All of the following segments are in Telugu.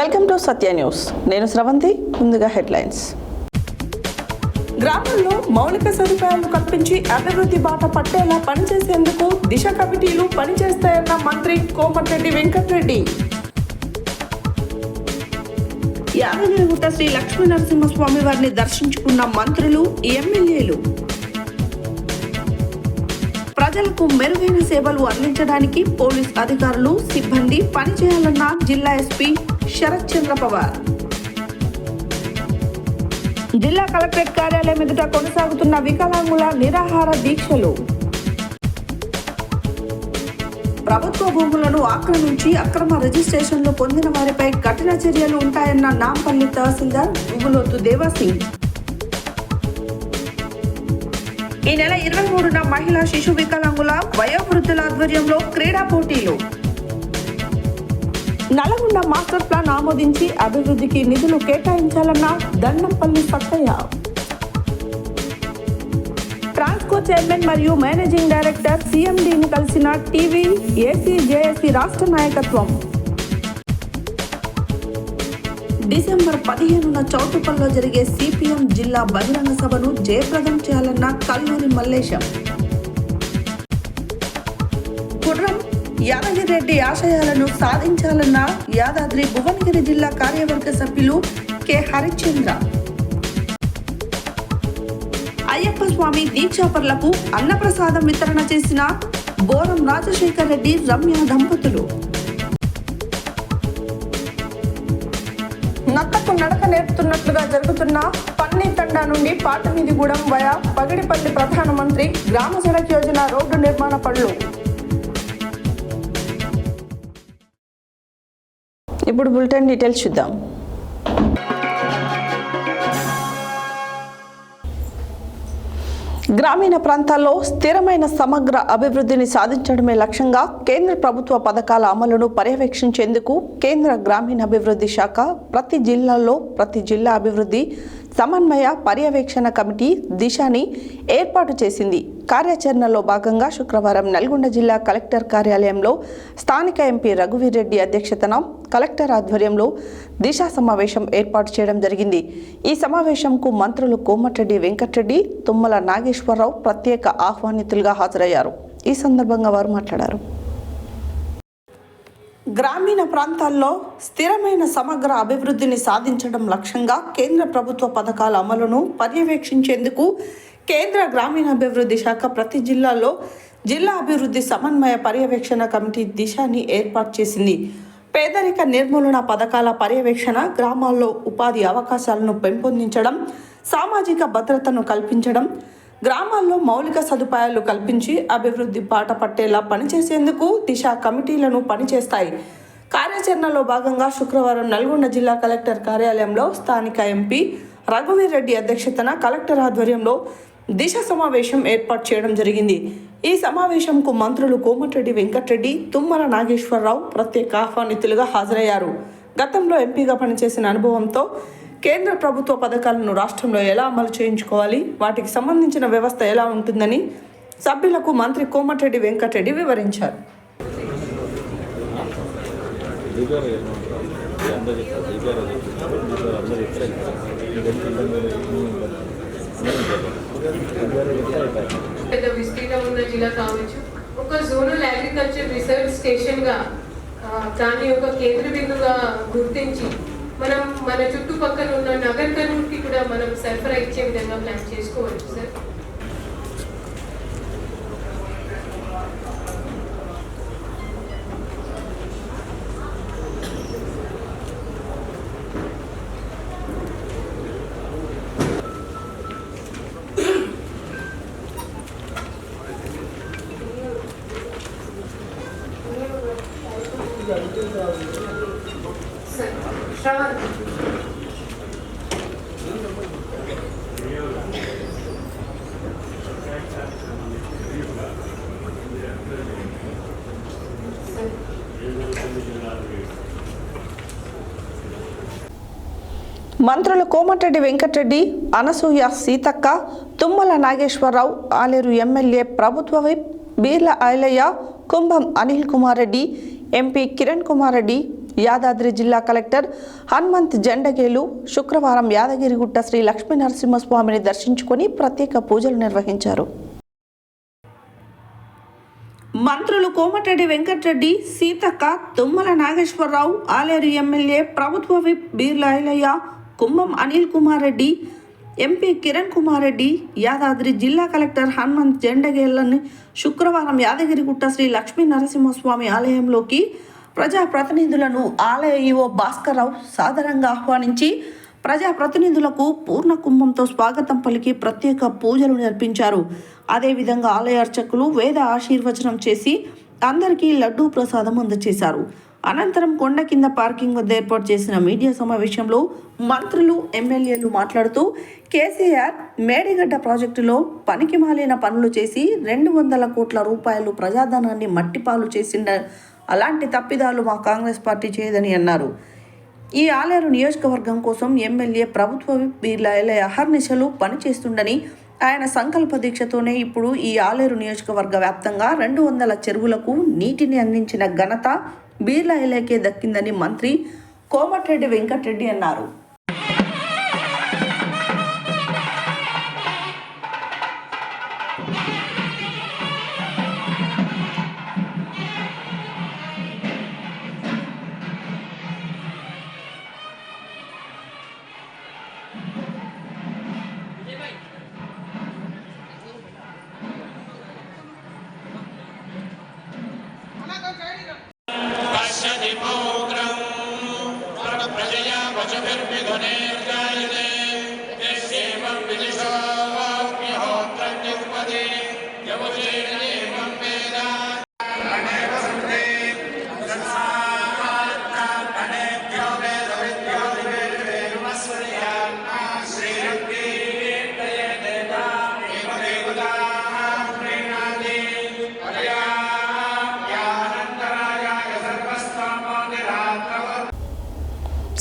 Welcome to Satya news. నేను స్రవంతి. ముందుగా హెడ్లైన్స్. గ్రామాల్లో మౌలిక సదుపాయాలు కల్పించి అభివృద్ధి బాట పట్టేలా పనిచేసేందుకు దిశ కమిటీలు పనిచేస్తాయన్న మంత్రి కోమటిరెడ్డి వెంకటరెడ్డి. యాదగిరిగుట్ట శ్రీ లక్ష్మీ నరసింహస్వామి వారిని దర్శించుకున్న మంత్రులు, ఎమ్మెల్యేలు. ప్రజలకు మెరుగైన సేవలు అందించడానికి పోలీస్ అధికారులు, సిబ్బంది పనిచేయాలన్న జిల్లా ఎస్పీ శరత్ చంద్ర పవార్. జిల్లా కలెక్టరేట్ కార్యాలయం ఎదుట కొనసాగుతున్న వికలాంగుల నిరాహార దీక్షలు. ప్రభుత్వ భూములను ఆక్రమించి అక్రమ రిజిస్ట్రేషన్లు పొందిన వారిపై కఠిన చర్యలు ఉంటాయన్న నాంపల్లి తహసీల్దార్ గుగులోతు దేవాసింగ్. ఈ నెల 23న మహిళా శిశు వికలాంగుల వయోవృద్ధుల ఆధ్వర్యంలో క్రీడా పోటీలు. నల్గొండ మాస్టర్ ప్లాన్ ఆమోదించి అభివృద్ధికి నిధులు కేటాయించాలన్న దండంపల్లి సత్తయ్య. ట్రాన్స్కో చైర్మన్ మరియు మేనేజింగ్ డైరెక్టర్ సిఎండిని కలిసిన టీవీ ఏసీ జేఏసీ రాష్ట్ర నాయకత్వం. డిసెంబర్ 15న చౌటుప్పల్లో జరిగే సిపిఎం జిల్లా బహిరంగ సభను జయప్రదం చేయాలన్న కల్లూరి మల్లేశం. గుర్రం యాదగిరెడ్డి ఆశయాలను సాధించాలన్న యాదాద్రి భువనగిరి జిల్లా కార్యవర్గ సభ్యులు కె హరిచంద్ర. అయ్యప్ప స్వామి దీక్షాపరులకు అన్నప్రసాదం వితరణ చేసిన బోరం రాజశేఖర్ రెడ్డి, రమ్య దంపతులు. నత్తకు నడక నేర్పుతున్నట్లుగా జరుగుతున్న పన్నీ తండా నుండి పాటమీదిగూడెం వయా పగిడిపల్లి ప్రధానమంత్రి గ్రామ సడక్ యోజన రోడ్డు నిర్మాణ పనులు. ఇప్పుడు బులెటిన్ డీటెయిల్స్ చూద్దాం. గ్రామీణ ప్రాంతాల్లో స్థిరమైన సమగ్ర అభివృద్ధిని సాధించడమే లక్ష్యంగా కేంద్ర ప్రభుత్వ పథకాల అమలును పర్యవేక్షించేందుకు కేంద్ర గ్రామీణాభివృద్ధి శాఖ ప్రతి జిల్లాల్లో ప్రతి జిల్లా అభివృద్ధి సమన్వయ పర్యవేక్షణ కమిటీ దిశని ఏర్పాటు చేసింది. కార్యాచరణలో భాగంగా శుక్రవారం నల్గొండ జిల్లా కలెక్టర్ కార్యాలయంలో స్థానిక ఎంపీ రఘువీరెడ్డి అధ్యక్షతన కలెక్టర్ ఆధ్వర్యంలో దిశ సమావేశం ఏర్పాటు చేయడం జరిగింది. ఈ సమావేశంకు మంత్రులు కోమటిరెడ్డి వెంకటరెడ్డి, తుమ్మల నాగేశ్వరరావు ప్రత్యేక ఆహ్వానితులుగా హాజరయ్యారు. ఈ సందర్భంగా వారు మాట్లాడారు. గ్రామీణ ప్రాంతాల్లో స్థిరమైన సమగ్ర అభివృద్ధిని సాధించడం లక్ష్యంగా కేంద్ర ప్రభుత్వ పథకాల అమలును పర్యవేక్షించేందుకు కేంద్ర గ్రామీణాభివృద్ధి శాఖ ప్రతి జిల్లాలో జిల్లా అభివృద్ధి సమన్వయ పర్యవేక్షణ కమిటీ దిశని ఏర్పాటు చేసింది. పేదరిక నిర్మూలన పథకాల పర్యవేక్షణ, గ్రామాల్లో ఉపాధి అవకాశాలను పెంపొందించడం, సామాజిక భద్రతను కల్పించడం, గ్రామాల్లో మౌలిక సదుపాయాలు కల్పించి అభివృద్ధి బాట పట్టేలా పనిచేసేందుకు దిశ కమిటీలను పనిచేస్తాయి. కార్యాచరణలో భాగంగా శుక్రవారం నల్గొండ జిల్లా కలెక్టర్ కార్యాలయంలో స్థానిక ఎంపీ రఘువీరెడ్డి అధ్యక్షతన కలెక్టర్ ఆధ్వర్యంలో దిశ సమావేశం ఏర్పాటు చేయడం జరిగింది. ఈ సమావేశంకు మంత్రులు కోమటిరెడ్డి వెంకటరెడ్డి, తుమ్మల నాగేశ్వరరావు ప్రత్యేక ఆహ్వానితులుగా హాజరయ్యారు. గతంలో ఎంపీగా పనిచేసిన అనుభవంతో కేంద్ర ప్రభుత్వ పథకాలను రాష్ట్రంలో ఎలా అమలు చేయించుకోవాలి, వాటికి సంబంధించిన వ్యవస్థ ఎలా ఉంటుందని సభ్యులకు మంత్రి కోమటిరెడ్డి వెంకటరెడ్డి వివరించారు. పెద్ద విస్తీర్ణం ఉన్న జిల్లా కావచ్చు, ఒక జోనల్ అగ్రికల్చర్ రీసెర్చ్ స్టేషన్గా దాన్ని ఒక కేంద్ర బిందుగా గుర్తించి మనం మన చుట్టుపక్కల ఉన్న నగర్ కర్నూలుకి కూడా మనం సరఫరా ఇచ్చే విధంగా ప్లాన్ చేసుకోవచ్చు సార్. మంత్రులు కోమటిరెడ్డి వెంకటరెడ్డి, అనసూయ సీతక్క, తుమ్మల నాగేశ్వరరావు, ఆలేరు ఎమ్మెల్యే ప్రభుత్వ విప్ బీర్ల ఐలయ్య, కుంభం అనిల్ కుమార్ రెడ్డి, ఎంపీ కిరణ్ కుమార్ రెడ్డి, యాదాద్రి జిల్లా కలెక్టర్ హనుమంత్ జెండగేలు శుక్రవారం యాదగిరిగుట్ట శ్రీ లక్ష్మీ నరసింహస్వామిని దర్శించుకొని ప్రత్యేక పూజలు నిర్వహించారు. మంత్రులు కోమటిరెడ్డి వెంకటరెడ్డి, సీతక్క, తుమ్మల నాగేశ్వరరావు, ఆలేరు ఎమ్మెల్యే ప్రభుత్వ విప్ బీర్లా ఐలయ్య, కుంభం అనిల్ కుమార్ రెడ్డి, ఎంపీ కిరణ్ కుమార్ రెడ్డి, యాదాద్రి జిల్లా కలెక్టర్ హనుమంత్ జెండగేళ్లను శుక్రవారం యాదగిరిగుట్ట శ్రీ లక్ష్మీ నరసింహస్వామి ఆలయంలోకి ప్రజాప్రతినిధులను ఆలయ ఈవో భాస్కర్రావు సాదరంగా ఆహ్వానించి ప్రజాప్రతినిధులకు పూర్ణ కుంభంతో స్వాగతం పలికి ప్రత్యేక పూజలు నిర్వహించారు. అదేవిధంగా ఆలయ అర్చకులు వేద ఆశీర్వచనం చేసి అందరికీ లడ్డూ ప్రసాదం అందజేశారు. అనంతరం కొండ కింద పార్కింగ్ వద్ద ఏర్పాటు చేసిన మీడియా సమావేశంలో మంత్రులు, ఎమ్మెల్యేలు మాట్లాడుతూ కేసీఆర్ మేడిగడ్డ ప్రాజెక్టులో పనికిమాలిన పనులు చేసి 200 కోట్ల రూపాయలు ప్రజాధనాన్ని మట్టిపాలు చేసిన అలాంటి తప్పిదాలు మా కాంగ్రెస్ పార్టీ చేయదని అన్నారు. ఈ ఆలేరు నియోజకవర్గం కోసం ఎమ్మెల్యే ప్రభుత్వ బీర్లా ఐలయ్య అహర్నిశలు పనిచేస్తుండని, ఆయన సంకల్ప దీక్షతోనే ఇప్పుడు ఈ ఆలేరు నియోజకవర్గ వ్యాప్తంగా 200 చెరువులకు నీటిని అందించిన ఘనత బీర్లా ఐలయ్యకే దక్కిందని మంత్రి కోమటిరెడ్డి వెంకటరెడ్డి అన్నారు.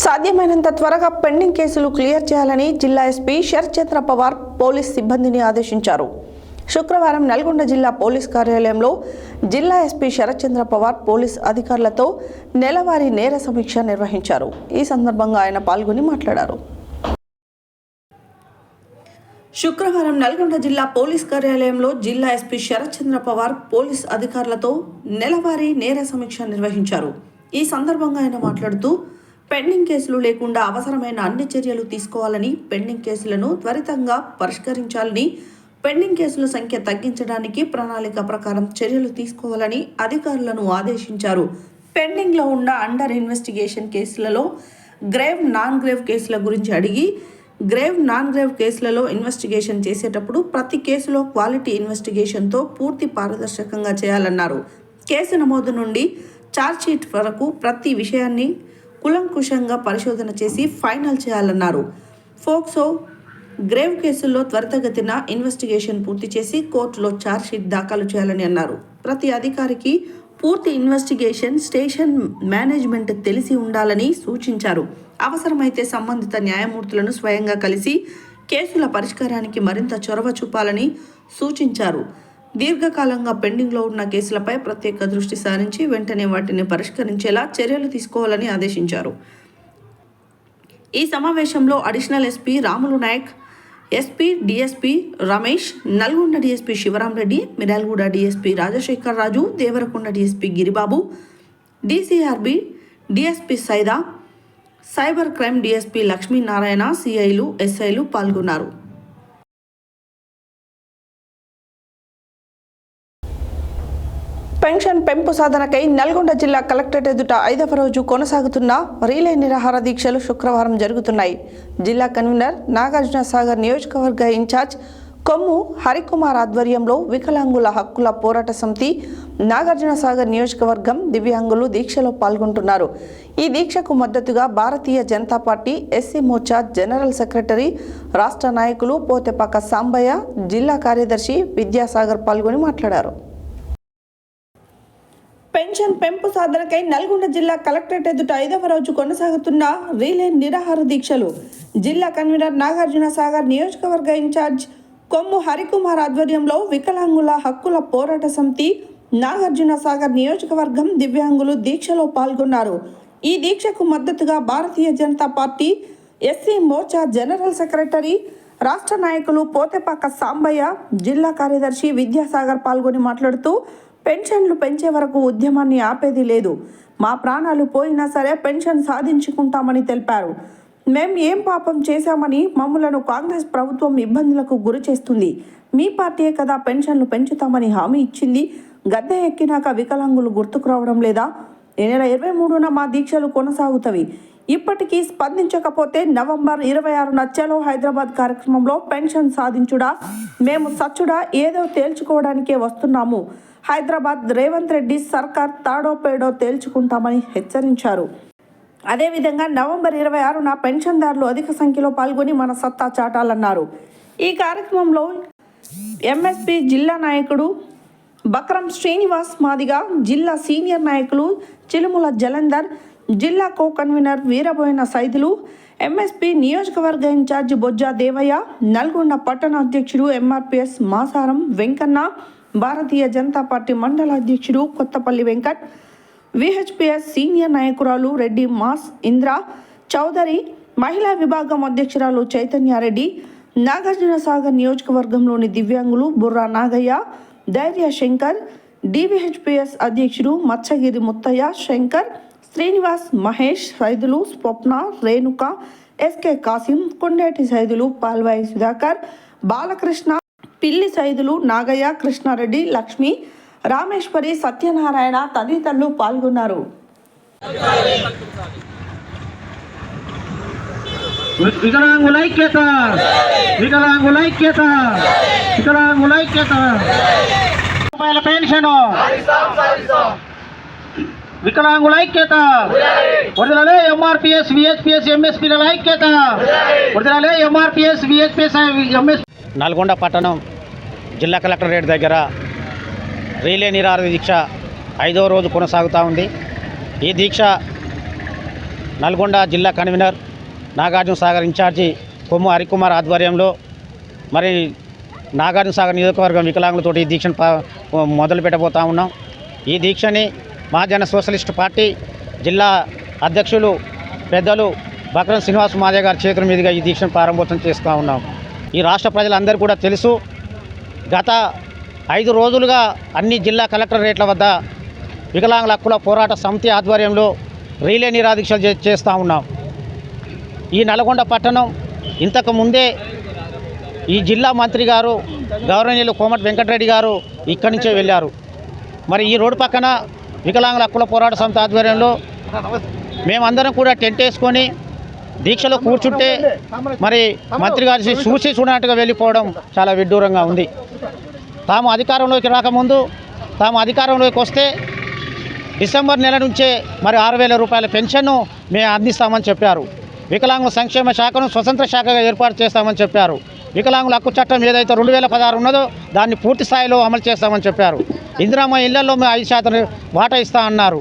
సాధ్యమైనంత త్వరగా పెండింగ్ కేసులు క్లియర్ చేయాలని జిల్లా ఎస్పీ శరత్ చంద్ర పవార్ పోలీస్ సిబ్బందిని ఆదేశించారు. శుక్రవారం నల్గొండ జిల్లా పోలీస్ కార్యాలయంలో జిల్లా ఎస్పీ శరత్ చంద్ర పవార్ పోలీస్ అధికారులతో నెలవారీ నేర సమీక్ష నిర్వహించారు. ఈ సందర్భంగా ఆయన పాల్గొని మాట్లాడారు. శుక్రవారం నల్గొండ జిల్లా పోలీస్ కార్యాలయంలో జిల్లా ఎస్పీ శరత్ చంద్ర పవార్ పోలీస్ అధికారులతో నెలవారీ నేర సమీక్ష నిర్వహించారు. ఈ సందర్భంగా ఆయన మాట్లాడుతూ పెండింగ్ కేసులు లేకుండా అవసరమైన అన్ని చర్యలు తీసుకోవాలని, పెండింగ్ కేసులను త్వరితంగా పరిష్కరించాలని, పెండింగ్ కేసుల సంఖ్య తగ్గించడానికి ప్రణాళిక ప్రకారం చర్యలు తీసుకోవాలని అధికారులను ఆదేశించారు. పెండింగ్లో ఉన్న అండర్ ఇన్వెస్టిగేషన్ కేసులలో గ్రేవ్, నాన్ గ్రేవ్ కేసుల గురించి అడిగి, గ్రేవ్, నాన్ గ్రేవ్ కేసులలో ఇన్వెస్టిగేషన్ చేసేటప్పుడు ప్రతి కేసులో క్వాలిటీ ఇన్వెస్టిగేషన్తో పూర్తి పారదర్శకంగా చేయాలన్నారు. కేసు నమోదు నుండి ఛార్జ్షీట్ వరకు ప్రతి విషయాన్ని కులంకుశంగా పరిశోధన చేసి ఫైనల్ చేయాలన్నారు. ఫోక్సో, గ్రేవ్ కేసుల్లో త్వరితగతిన ఇన్వెస్టిగేషన్ పూర్తి చేసి కోర్టులో ఛార్జ్షీట్ దాఖలు చేయాలని అన్నారు. ప్రతి అధికారికి పూర్తి ఇన్వెస్టిగేషన్ స్టేషన్ మేనేజ్మెంట్ తెలిసి ఉండాలని సూచించారు. అవసరమైతే సంబంధిత న్యాయమూర్తులను స్వయంగా కలిసి కేసుల పరిష్కారానికి మరింత చొరవ చూపాలని సూచించారు. దీర్ఘకాలంగా పెండింగ్లో ఉన్న కేసులపై ప్రత్యేక దృష్టి సారించి వెంటనే వాటిని పరిష్కరించేలా చర్యలు తీసుకోవాలని ఆదేశించారు. ఈ సమావేశంలో additional SP Ramulu Naik, SP DSP Ramesh, Nalgonda DSP Sivaramreddy, Miryalaguda DSP Rajasekhar Raju, Devarakonda DSP Giribabu, DCRB DSP Saida, cyber crime DSP Lakshminarayana, సిఐలు, ఎస్ఐలు పాల్గొన్నారు. పెన్షన్ పెంపు సాధనకై నల్గొండ జిల్లా కలెక్టరేట్ ఎదుట 5వ రోజు కొనసాగుతున్న రీలే నిరాహార దీక్షలు శుక్రవారం జరుగుతున్నాయి. జిల్లా కన్వీనర్ నాగార్జున సాగర్ నియోజకవర్గ ఇన్ఛార్జ్ కొమ్ము హరికుమార్ ఆధ్వర్యంలో వికలాంగుల హక్కుల పోరాట సమితి నాగార్జున సాగర్ నియోజకవర్గం దివ్యాంగులు దీక్షలో పాల్గొంటున్నారు. ఈ దీక్షకు మద్దతుగా Bharatiya Janata party SC Morcha general secretary, రాష్ట్ర నాయకులు పోతెపాక సాంబయ్య, జిల్లా కార్యదర్శి విద్యాసాగర్ పాల్గొని మాట్లాడారు. పెన్షన్ పెంపు సాధనకై నల్గొండ జిల్లా కలెక్టరేట్ ఎదుట 5వ రోజు కొనసాగుతున్న రీలే నిరాహార దీక్షలు జిల్లా కన్వీనర్ నాగార్జున సాగర్ నియోజకవర్గ ఇన్ఛార్జ్ కొమ్ము హరికుమార్ ఆధ్వర్యంలో వికలాంగుల హక్కుల పోరాట సమితి నాగార్జున సాగర్ నియోజకవర్గం దివ్యాంగులు దీక్షలో పాల్గొన్నారు. ఈ దీక్షకు మద్దతుగా Bharatiya Janata party SC Morcha general secretary రాష్ట్ర నాయకులు పోతేపాక సాంబయ్య, జిల్లా కార్యదర్శి విద్యాసాగర్ పాల్గొని మాట్లాడుతూ పెన్షన్లు పెంచే వరకు ఉద్యమాన్ని ఆపేది లేదు, మా ప్రాణాలు పోయినా సరే పెన్షన్ సాధించుకుంటామని తెలిపారు. మేం ఏం పాపం చేశామని మమ్మలను కాంగ్రెస్ ప్రభుత్వం ఇబ్బందులకు గురి చేస్తుంది. మీ పార్టీయే కదా పెన్షన్లు పెంచుతామని హామీ ఇచ్చింది. గద్దె ఎక్కినాక వికలాంగులు గుర్తుకు రావడం లేదా? ఈ నెల 23న మా దీక్షలు కొనసాగుతవి. ఇప్పటికీ స్పందించకపోతే నవంబర్ 26న చలో హైదరాబాద్ కార్యక్రమంలో పెన్షన్ సాధించుడా మేము సచ్చుడా ఏదో తేల్చుకోవడానికే వస్తున్నాము. హైదరాబాద్ రేవంత్ రెడ్డి సర్కార్ తాడో పేడో తేల్చుకుంటామని హెచ్చరించారు. అదేవిధంగా నవంబర్ 26న పెన్షన్దారులు అధిక సంఖ్యలో పాల్గొని మన సత్తా చాటాలన్నారు. ఈ కార్యక్రమంలో ఎంఎస్పీ జిల్లా నాయకుడు బక్రం శ్రీనివాస్ మాదిగా, జిల్లా సీనియర్ నాయకులు చిలుముల జలంధర్, జిల్లా co convener Veeraboina Saidulu, MSP నియోజకవర్గ ఇన్ఛార్జి బొజ్జా దేవయ్య, నల్గొండ పట్టణ అధ్యక్షుడు ఎంఆర్పిఎస్ మాసారం వెంకన్న, భారతీయ జనతా పార్టీ మండల అధ్యక్షుడు కొత్తపల్లి వెంకట్, విహెచ్పిఎస్ సీనియర్ నాయకురాలు రెడ్డి మాస్ ఇంద్ర చౌదరి, మహిళా విభాగం అధ్యక్షురాలు చైతన్యారెడ్డి, నాగార్జున సాగర్ నియోజకవర్గంలోని దివ్యాంగులు బుర్రా నాగయ్య, ధైర్య శంకర్, డివిహెచ్పిఎస్ అధ్యక్షుడు మత్స్యగిరి ముత్తయ్య శంకర్, శ్రీనివాస్, మహేష్, సైదులు, స్వప్న, రేణుక, ఎస్కే కాసిం, కొండేటి సైదులు, పాల్వాయి సుధాకర్, బాలకృష్ణ, పిల్లి సైదులు, నాగయ్య, కృష్ణారెడ్డి, లక్ష్మి, రామేశ్వరి, సత్యనారాయణ తదితరులు పాల్గొన్నారు. వికలాంగుల ఐక్యత, వికలాంగుల ఐక్యత, వికలాంగుల ఐక్యత. రూపాయల పెన్షన్, వికలాంగుల ఐక్యత. వరదలే ఎంఆర్పిఎస్ విహెచ్పిఎస్ ఎంఎస్పీల ఐక్యత. వరదలే ఎంఆర్పిఎస్ విహెచ్పిఎస్ ఎంఎస్. నల్గొండ పట్టణం జిల్లా కలెక్టరేట్ దగ్గర రీలే నిరాహార దీక్ష 5వ రోజు కొనసాగుతూ ఉంది. ఈ దీక్ష నల్గొండ జిల్లా కన్వీనర్ నాగార్జున సాగర్ ఇన్ఛార్జి కొమ్ము హరికుమార్ ఆధ్వర్యంలో మరి నాగార్జున సాగర్ నియోజకవర్గం వికలాంగులతోటి ఈ దీక్షను మొదలు పెట్టబోతా ఉన్నాం. ఈ దీక్షని మహాజన సోషలిస్ట్ పార్టీ జిల్లా అధ్యక్షులు పెద్దలు బక్రం శ్రీనివాస్ మాదే గారి చేతుల మీదుగా ఈ దీక్షను ప్రారంభోత్సవం చేస్తూ ఉన్నాం. ఈ రాష్ట్ర ప్రజలందరూ కూడా తెలుసు, గత 5 రోజులుగా అన్ని జిల్లా కలెక్టరేట్ల వద్ద వికలాంగుల హక్కుల పోరాట సమితి ఆధ్వర్యంలో రీలే నిరాహార దీక్షలు చేస్తూ ఉన్నాం. ఈ నల్గొండ పట్టణం ఇంతకు ముందే ఈ జిల్లా మంత్రి గారు గౌరవనీయులు కోమటి వెంకటరెడ్డి గారు ఇక్కడి నుంచే వెళ్ళారు. మరి ఈ రోడ్డు పక్కన వికలాంగుల హక్కుల పోరాట సమితి ఆధ్వర్యంలో మేమందరం కూడా టెంట్ వేసుకొని దీక్షలో కూర్చుంటే మరి మంత్రి గారి చూసి చూడనట్టుగా వెళ్ళిపోవడం చాలా విడ్డూరంగా ఉంది. తాము అధికారంలోకి రాకముందు, తాము అధికారంలోకి వస్తే డిసెంబర్ నెల నుంచే మరి 6,000 రూపాయల పెన్షన్ను మేము అందిస్తామని చెప్పారు. వికలాంగుల సంక్షేమ శాఖను స్వతంత్ర శాఖగా ఏర్పాటు చేస్తామని చెప్పారు. వికలాంగుల హక్కు చట్టం ఏదైతే 2016 ఉన్నదో దాన్ని పూర్తి స్థాయిలో అమలు చేస్తామని చెప్పారు. ఇందిరమ్మ ఇళ్లలో మేము 5% వాటా ఇస్తా అన్నారు.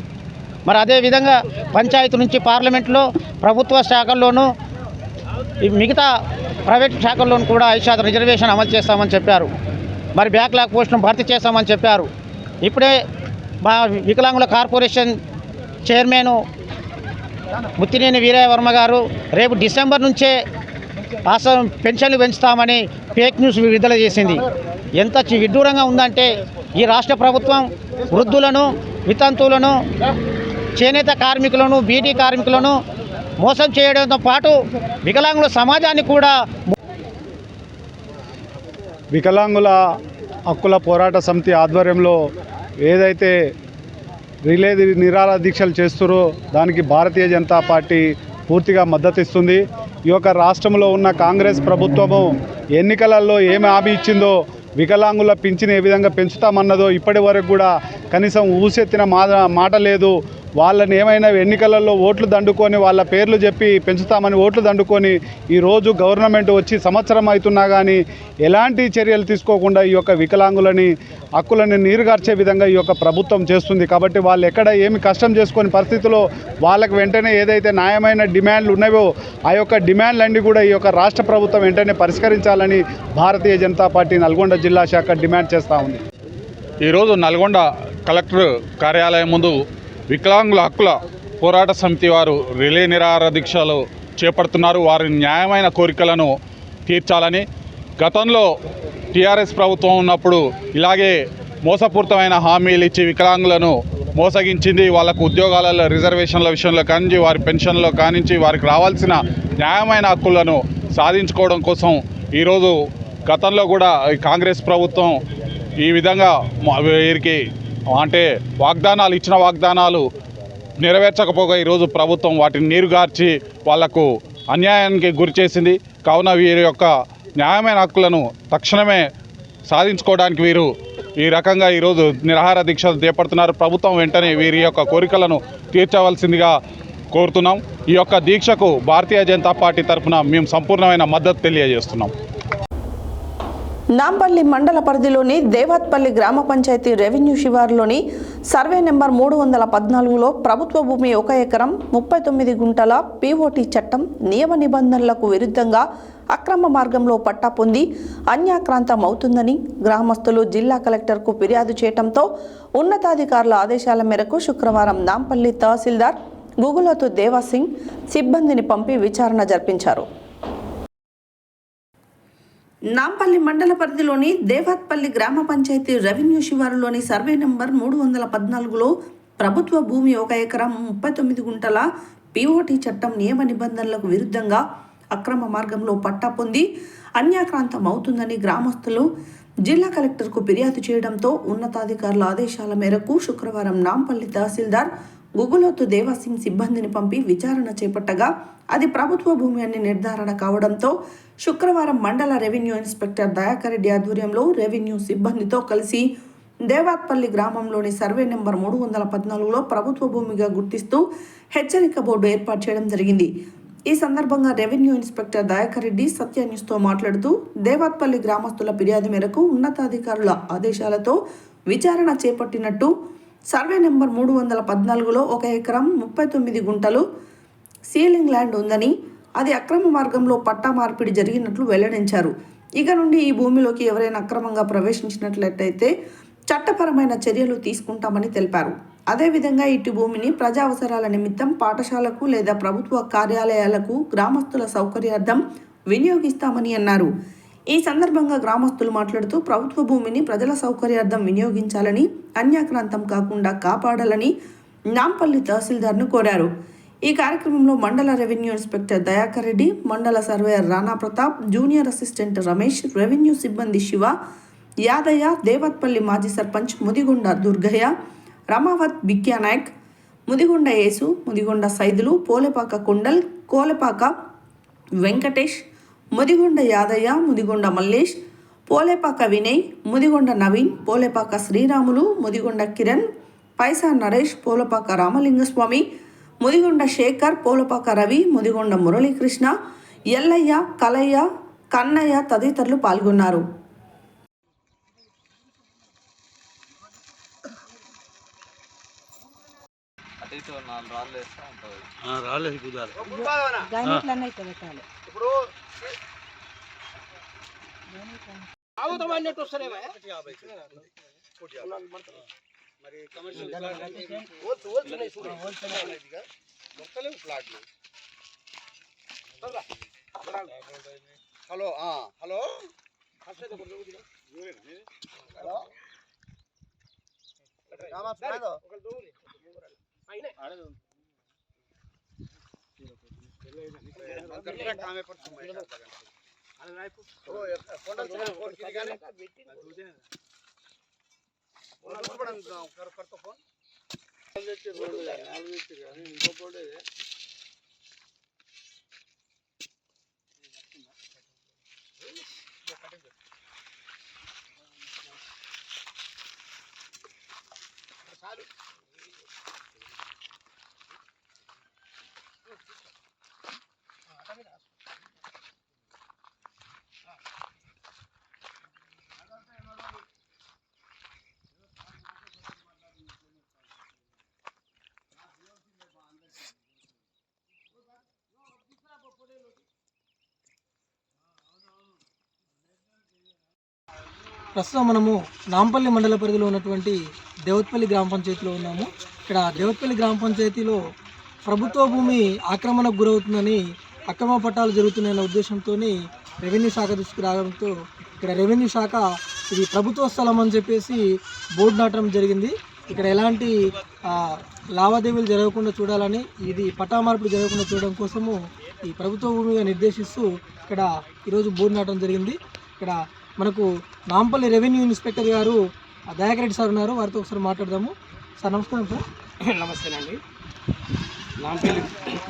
మరి అదేవిధంగా పంచాయతీ నుంచి పార్లమెంట్లో ప్రభుత్వ శాఖల్లోనూ మిగతా ప్రైవేట్ శాఖల్లోనూ కూడా 5% రిజర్వేషన్ అమలు చేస్తామని చెప్పారు. మరి బ్యాక్లాగ్ పోస్టును భర్తీ చేస్తామని చెప్పారు. ఇప్పుడే మా వికలాంగుల కార్పొరేషన్ చైర్మన్ ముత్తినేని వీరవర్మ గారు రేపు డిసెంబర్ నుంచే పెన్షన్లు పెంచుతామని ఫేక్ న్యూస్ విడుదల చేసింది. ఎంత విడ్డూరంగా ఉందంటే ఈ రాష్ట్ర ప్రభుత్వం వృద్ధులను, వితంతువులను, చేనేత కార్మికులను, బీడీ కార్మికులను మోసం చేయడంతో పాటు వికలాంగుల సమాజాన్ని కూడా. వికలాంగుల హక్కుల పోరాట సమితి ఆధ్వర్యంలో ఏదైతే రిలే నిరాహార దీక్షలు చేస్తారో దానికి భారతీయ జనతా పార్టీ పూర్తిగా మద్దతు ఇస్తుంది. ఈ యొక్క రాష్ట్రంలో ఉన్న కాంగ్రెస్ ప్రభుత్వము ఎన్నికలలో ఏమి హామీ ఇచ్చిందో, వికలాంగుల పింఛను ఏ విధంగా పెంచుతామన్నదో ఇప్పటి వరకు కూడా కనీసం ఊసెత్తిన మాట లేదు. వాళ్ళని ఏమైనా ఎన్నికలలో ఓట్లు దండుకొని వాళ్ళ పేర్లు చెప్పి పెంచుతామని ఓట్లు దండుకొని ఈరోజు గవర్నమెంట్ వచ్చి సంవత్సరం అవుతున్నా కానీ ఎలాంటి చర్యలు తీసుకోకుండా ఈ యొక్క వికలాంగులని హక్కులని నీరుగార్చే విధంగా ఈ యొక్క ప్రభుత్వం చేస్తుంది. కాబట్టి వాళ్ళు ఎక్కడ ఏమి కష్టం చేసుకొని పరిస్థితిలో వాళ్ళకి వెంటనే ఏదైతే న్యాయమైన డిమాండ్లు ఉన్నాయో ఆ యొక్క డిమాండ్లన్నీ కూడా ఈ యొక్క రాష్ట్ర ప్రభుత్వం వెంటనే పరిష్కరించాలని భారతీయ జనతా పార్టీ నల్గొండ జిల్లా శాఖ డిమాండ్ చేస్తూ ఉంది. ఈరోజు నల్గొండ కలెక్టర్ కార్యాలయం ముందు వికలాంగుల హక్కుల పోరాట సమితి వారు రిలే నిరాహార దీక్షలు చేపడుతున్నారు. వారి న్యాయమైన కోరికలను తీర్చాలని. గతంలో టీఆర్ఎస్ ప్రభుత్వం ఉన్నప్పుడు ఇలాగే మోసపూరితమైన హామీలు ఇచ్చి వికలాంగులను మోసగించింది. వాళ్ళకు ఉద్యోగాలలో రిజర్వేషన్ల విషయంలో కానించి, వారి పెన్షన్లో కానించి, వారికి రావాల్సిన న్యాయమైన హక్కులను సాధించుకోవడం కోసం ఈరోజు గతంలో కూడా ఈ కాంగ్రెస్ ప్రభుత్వం ఈ విధంగా వీరికి అంటే వాగ్దానాలు ఇచ్చిన వాగ్దానాలు నెరవేర్చకపోగా ఈరోజు ప్రభుత్వం వాటిని నీరుగార్చి వాళ్లకు అన్యాయానికి గురి చేసింది. కావున వీరి యొక్క న్యాయమైన హక్కులను తక్షణమే సాధించుకోవడానికి వీరు ఈ రకంగా ఈరోజు నిరాహార దీక్షలు చేపడుతున్నారు. ప్రభుత్వం వెంటనే వీరి యొక్క కోరికలను తీర్చవలసిందిగా కోరుతున్నాం. ఈ యొక్క దీక్షకు భారతీయ జనతా పార్టీ తరఫున మేము సంపూర్ణమైన మద్దతు తెలియజేస్తున్నాం. నాంపల్లి మండల పరిధిలోని దేవత్పల్లి గ్రామ పంచాయతీ రెవెన్యూ శివారులోని సర్వే నెంబర్ 314లో ప్రభుత్వ భూమి 1 ఎకరం 39 గుంటల పీఓటీ చట్టం నియమ నిబంధనలకు విరుద్ధంగా అక్రమ మార్గంలో పట్టా పొంది అన్యాక్రాంతం అవుతుందని గ్రామస్తులు జిల్లా కలెక్టర్కు ఫిర్యాదు చేయడంతో ఉన్నతాధికారుల ఆదేశాల మేరకు శుక్రవారం నాంపల్లి తహసీల్దార్ గుగులోతు దేవాసింగ్ సిబ్బందిని పంపి విచారణ జరిపించారు. నాంపల్లి మండల పరిధిలోని దేవత్పల్లి గ్రామ పంచాయతీ రెవెన్యూ శివారులోని సర్వే నెంబర్ 314లో ప్రభుత్వ భూమి 1 ఎకరం 39 గుంటల పీఓటీ చట్టం నియమ నిబంధనలకు విరుద్ధంగా అక్రమ మార్గంలో పట్టా పొంది అన్యాక్రాంతం అవుతుందని గ్రామస్తులు జిల్లా కలెక్టర్కు ఫిర్యాదు చేయడంతో ఉన్నతాధికారుల ఆదేశాల మేరకు శుక్రవారం నాంపల్లి తహసీల్దార్ గుగులోతు దేవాసింగ్ సిబ్బందిని పంపి విచారణ చేపట్టగా అది ప్రభుత్వ భూమి అని నిర్ధారణ కావడంతో శుక్రవారం మండల రెవెన్యూ ఇన్స్పెక్టర్ దయాకర్ రెడ్డి ఆధ్వర్యంలో రెవెన్యూ సిబ్బందితో కలిసి దేవత్పల్లి గ్రామంలోని సర్వే నెంబర్ 314లో ప్రభుత్వ భూమిగా గుర్తిస్తూ హెచ్చరిక బోర్డు ఏర్పాటు చేయడం జరిగింది. ఈ సందర్భంగా రెవెన్యూ ఇన్స్పెక్టర్ దయాకర్ రెడ్డి సత్య న్యూస్తో మాట్లాడుతూ దేవత్పల్లి గ్రామస్తుల ఫిర్యాదు మేరకు ఉన్నతాధికారుల ఆదేశాలతో విచారణ చేపట్టినట్టు సర్వే నెంబర్ 314లో 1 ఎకరం 39 గుంటలు సీలింగ్ ల్యాండ్ ఉందని, అది అక్రమ మార్గంలో పట్టా మార్పిడి జరిగినట్లు వెల్లడించారు. ఇక నుండి ఈ భూమిలోకి ఎవరైనా అక్రమంగా ప్రవేశించినట్లయితే చట్టపరమైన చర్యలు తీసుకుంటామని తెలిపారు. అదేవిధంగా ఇటు భూమిని ప్రజా అవసరాల నిమిత్తం పాఠశాలకు లేదా ప్రభుత్వ కార్యాలయాలకు గ్రామస్తుల సౌకర్యార్థం వినియోగిస్తామని అన్నారు. ఈ సందర్భంగా గ్రామస్తులు మాట్లాడుతూ ప్రభుత్వ భూమిని ప్రజల సౌకర్యార్థం వినియోగించాలని, అన్యాక్రాంతం కాకుండా కాపాడాలని నాంపల్లి తహసీల్దార్ను కోరారు. ఈ కార్యక్రమంలో మండల రెవెన్యూ ఇన్స్పెక్టర్ దయాకర్ రెడ్డి, మండల surveyor Rana Pratap, junior assistant Ramesh, revenue సిబ్బంది శివ, యాదయ్య, దేవత్పల్లి మాజీ సర్పంచ్ ముదిగొండ దుర్గయ్య, రమావత్ బిక్యానాయక్, ముదిగొండ యేసు, ముదిగొండ సైదులు, పోలేపాక కొండల్, కోలపాక వెంకటేష్, ముదిగొండ యాదయ్య, ముదిగొండ మల్లేష్, పోలేపాక వినయ్, ముదిగొండ నవీన్, పోలేపాక శ్రీరాములు, ముదిగొండ కిరణ్, పైసా నరేష్, పోలపాక రామలింగస్వామి, ముదిగొండ శేఖర్, పోలపాక రవి, ముదిగొండ మురళీకృష్ణ, ఎల్లయ్య, కలయ్య, కన్నయ్య తదితరులు పాల్గొన్నారు. హలో హలో ప్రస్తుతం మనము నాంపల్లి మండల పరిధిలో ఉన్నటువంటి దేవత్పల్లి గ్రామ పంచాయతీలో ఉన్నాము. ఇక్కడ దేవత్పల్లి గ్రామ పంచాయతీలో ప్రభుత్వ భూమి ఆక్రమణకు గురవుతుందని, అక్రమ పట్టాలు జరుగుతున్నాయన్న ఉద్దేశంతో రెవెన్యూ శాఖ దృష్టికి రావడంతో ఇక్కడ రెవెన్యూ శాఖ ఇది ప్రభుత్వ స్థలం అని చెప్పేసి బోర్డు నాటడం జరిగింది. ఇక్కడ ఎలాంటి లావాదేవీలు జరగకుండా చూడాలని, ఇది పట్టా మార్పులు జరగకుండా చూడడం కోసము ఈ ప్రభుత్వ భూమిగా నిర్దేశిస్తూ ఇక్కడ ఈరోజు బోర్డు నాటడం జరిగింది. ఇక్కడ మనకు నాంపల్లి రెవెన్యూ ఇన్స్పెక్టర్ గారు దయాకర్ రెడ్డి సార్ ఉన్నారు, వారితో ఒకసారి మాట్లాడదాము. సార్ నమస్కారం సార్. నమస్తేనండి.